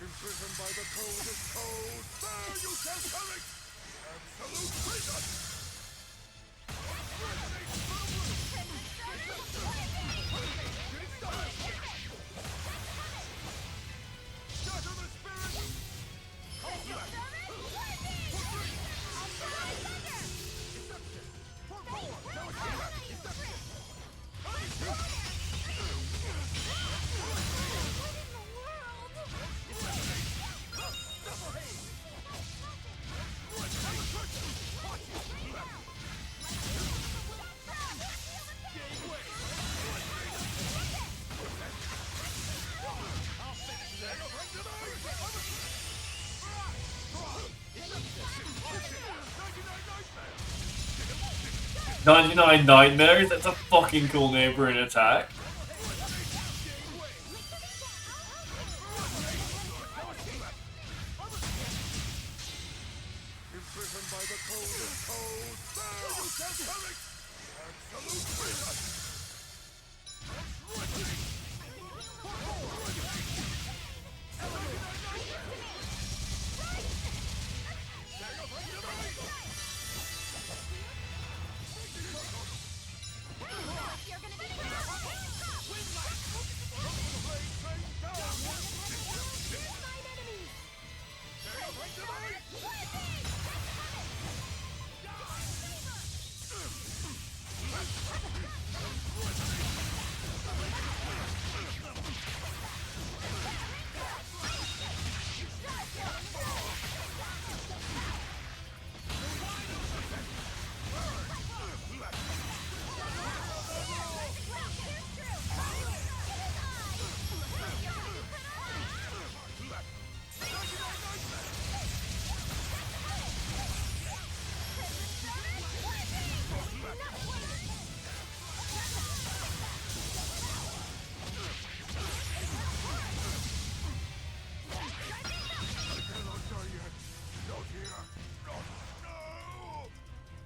Imprisoned by the coldest cold, there you shall tell it! Absolute freedom! Shatter the spirit! "99 Nightmares"? That's a fucking cool name for an attack.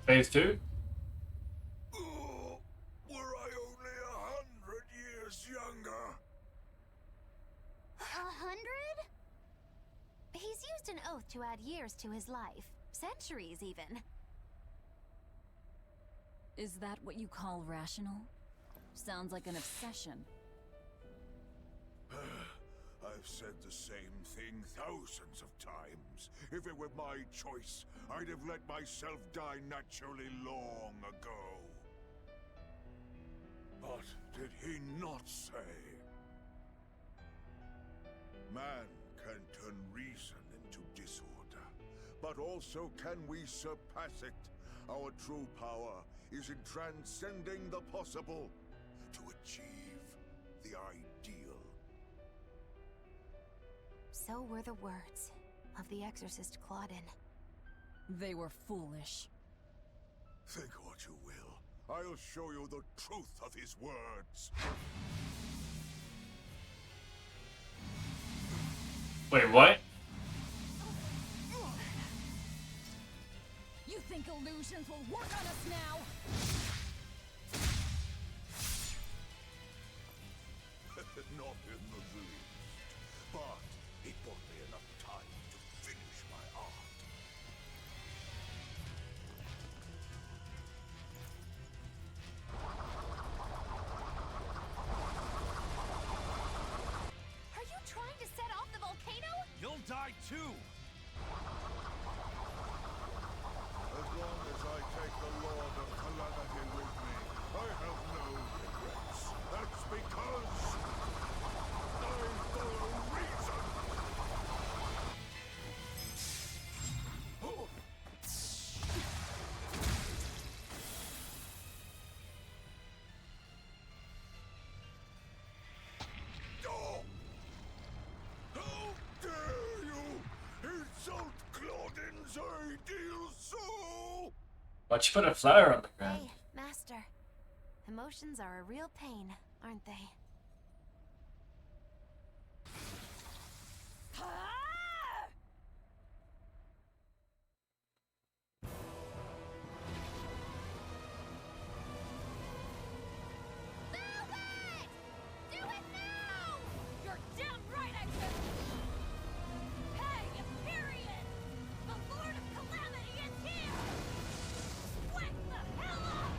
Phase 2? Oh, were I only 100 years younger? 100? He's used an oath to add years to his life. Centuries, even. Is that what you call rational? Sounds like an obsession. I've said the same thing thousands of times. If it were my choice, I'd have let myself die naturally long ago. But did he not say? Man can turn reason into disorder, but also can we surpass it? Our true power is in transcending the possible to achieve the ideal. So were the words of the exorcist Claudin. They were foolish. Think what you will. I'll show you the truth of his words. Wait, what? You think illusions will work on us now? Not in the least. But it bought me enough time to finish my art. Are you trying to set off the volcano? You'll die too! As long as I take the Lord of Calamity with me, I have no regrets. That's because I follow reason! Oh. Oh. How dare you insult Claudin's ideal soul! Why'd you put a flower on the ground? Hey, Master. Emotions are a real pain, aren't they? Do it now! You're damn right I will! Hey, Imperian! The Lord of Calamity is here! Wake the hell up!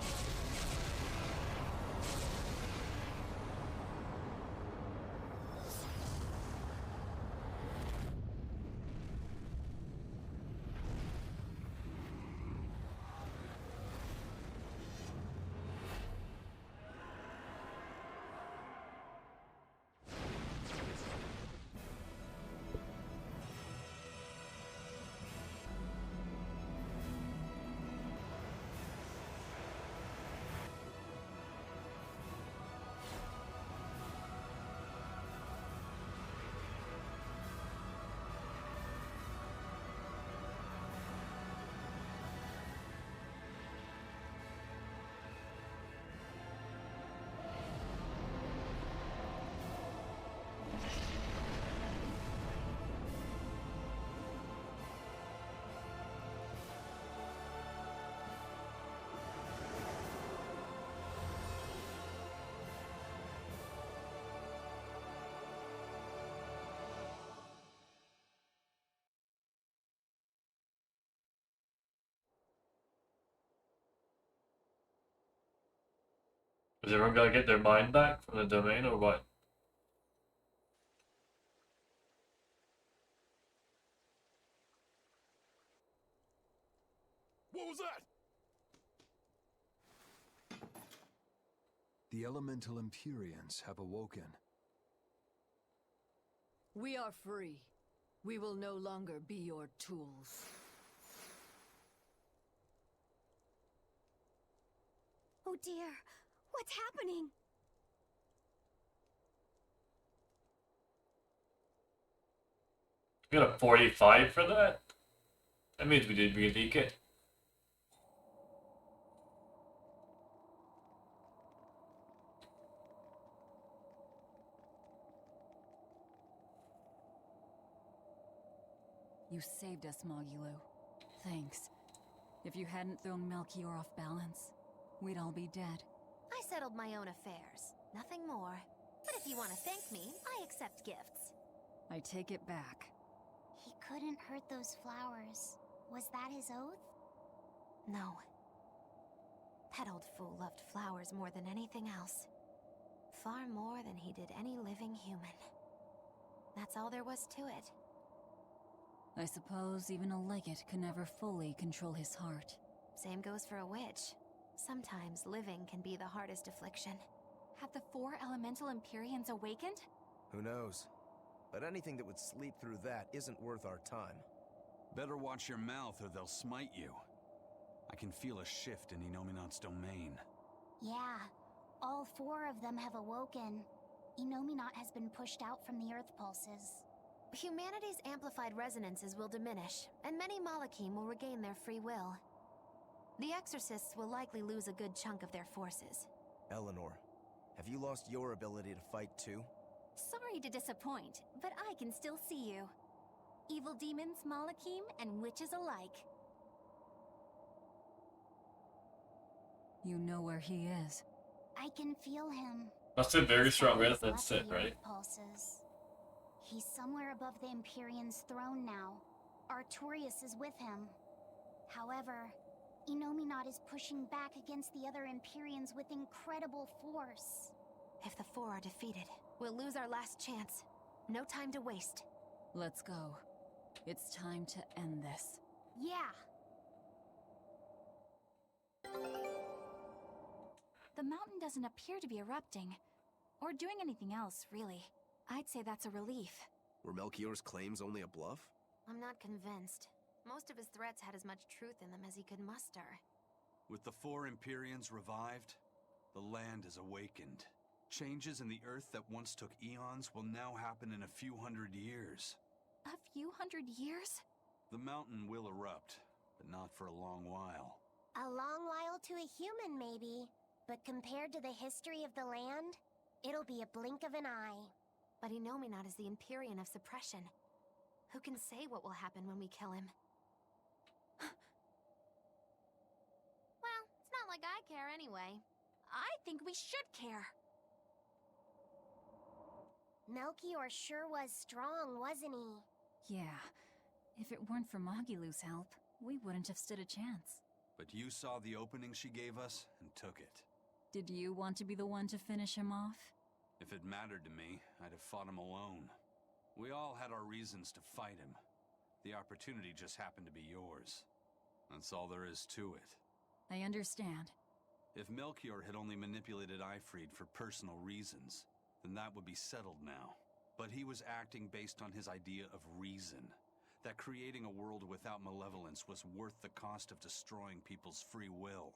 Is everyone gonna get their mind back from the domain or what? What was that? The elemental Empyreans have awoken. We are free. We will no longer be your tools. Oh dear, what's happening? We got a 45 for that? That means we did really good. You saved us, Mogilu. Thanks. If you hadn't thrown Melchior off balance, we'd all be dead. I settled my own affairs. Nothing more. But if you want to thank me, I accept gifts. I take it back. He couldn't hurt those flowers. Was that his oath? No. That old fool loved flowers more than anything else. Far more than he did any living human. That's all there was to it. I suppose even a legate can never fully control his heart. Same goes for a witch. Sometimes living can be the hardest affliction. Have the 4 elemental Empyreans awakened? Who knows? But anything that would sleep through that isn't worth our time. Better watch your mouth or they'll smite you. I can feel a shift in Inominat's domain. Yeah, all 4 of them have awoken. Inominat has been pushed out from the Earth pulses. Humanity's amplified resonances will diminish, and many Malachim will regain their free will. The Exorcists will likely lose a good chunk of their forces. Eleanor, have you lost your ability to fight too? Sorry to disappoint, but I can still see you. Evil demons, Malachim, and witches alike. You know where he is. I can feel him. That's a very strong He's resonance left set, the right? Earth pulses. He's somewhere above the Empyrean's throne now. Artorias is with him. However, Inominat is pushing back against the other Empyreans with incredible force. If the 4 are defeated, we'll lose our last chance. No time to waste. Let's go. It's time to end this. Yeah! The mountain doesn't appear to be erupting, or doing anything else, really. I'd say that's a relief. Were Melchior's claims only a bluff? I'm not convinced. Most of his threats had as much truth in them as he could muster. With the 4 Empyreans revived, the land is awakened. Changes in the Earth that once took eons will now happen in a few hundred years. A few hundred years? The mountain will erupt, but not for a long while. A long while to a human, maybe. But compared to the history of the land, it'll be a blink of an eye. But Inominat is the Empyrean of suppression. Who can say what will happen when we kill him? Well, it's not like I care anyway. I think we should care. Melchior sure was strong, wasn't he? Yeah. If it weren't for Mogilu's help, we wouldn't have stood a chance. But you saw the opening she gave us and took it. Did you want to be the one to finish him off? If it mattered to me, I'd have fought him alone. We all had our reasons to fight him. The opportunity just happened to be yours. That's all there is to it. I understand. If Melchior had only manipulated Ifrid for personal reasons, then that would be settled now. But he was acting based on his idea of reason. That creating a world without malevolence was worth the cost of destroying people's free will.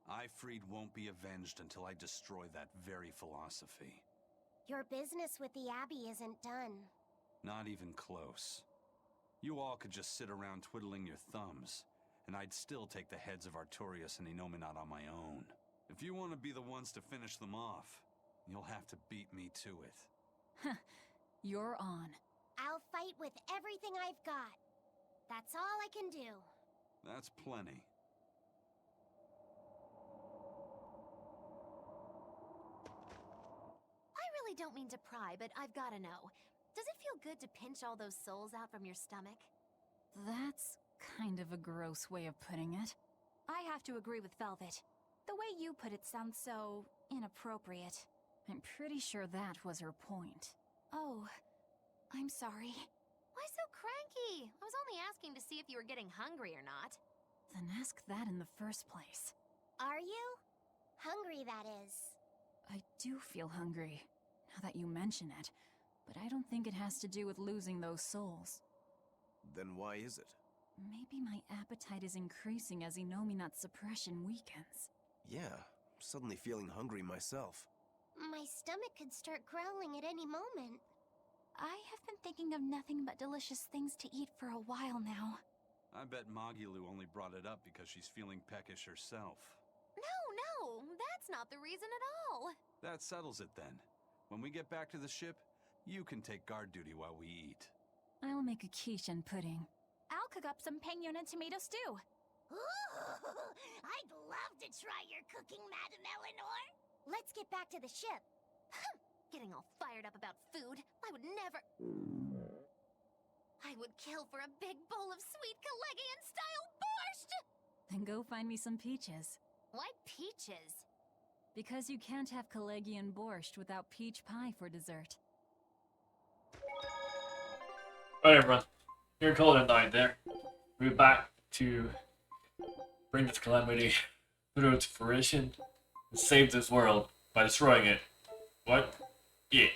Ifrid won't be avenged until I destroy that very philosophy. Your business with the Abbey isn't done. Not even close. You all could just sit around twiddling your thumbs, and I'd still take the heads of Artorias and Inominat on my own. If you want to be the ones to finish them off, you'll have to beat me to it. You're on. I'll fight with everything I've got. That's all I can do. That's plenty. I really don't mean to pry, but I've gotta know. Does it feel good to pinch all those souls out from your stomach? That's kind of a gross way of putting it. I have to agree with Velvet. The way you put it sounds so inappropriate. I'm pretty sure that was her point. Oh, I'm sorry. Why so cranky? I was only asking to see if you were getting hungry or not. Then ask that in the first place. Are you? Hungry, that is. I do feel hungry, now that you mention it, but I don't think it has to do with losing those souls. Then why is it? Maybe my appetite is increasing as Inominat's suppression weakens. Yeah, I'm suddenly feeling hungry myself. My stomach could start growling at any moment. I have been thinking of nothing but delicious things to eat for a while now. I bet Magilu only brought it up because she's feeling peckish herself. No, that's not the reason at all. That settles it then. When we get back to the ship, you can take guard duty while we eat. I'll make a quiche and pudding. I'll cook up some penguin and tomato stew. Ooh, I'd love to try your cooking, Madam Eleanor. Let's get back to the ship. Getting all fired up about food. I would never... I would kill for a big bowl of sweet Calegian-style borscht! Then go find me some peaches. Why peaches? Because you can't have Calegian borscht without peach pie for dessert. Alright everyone, you're call it a night there. We're back to bring this calamity through its fruition and save this world by destroying it. What? Yeah.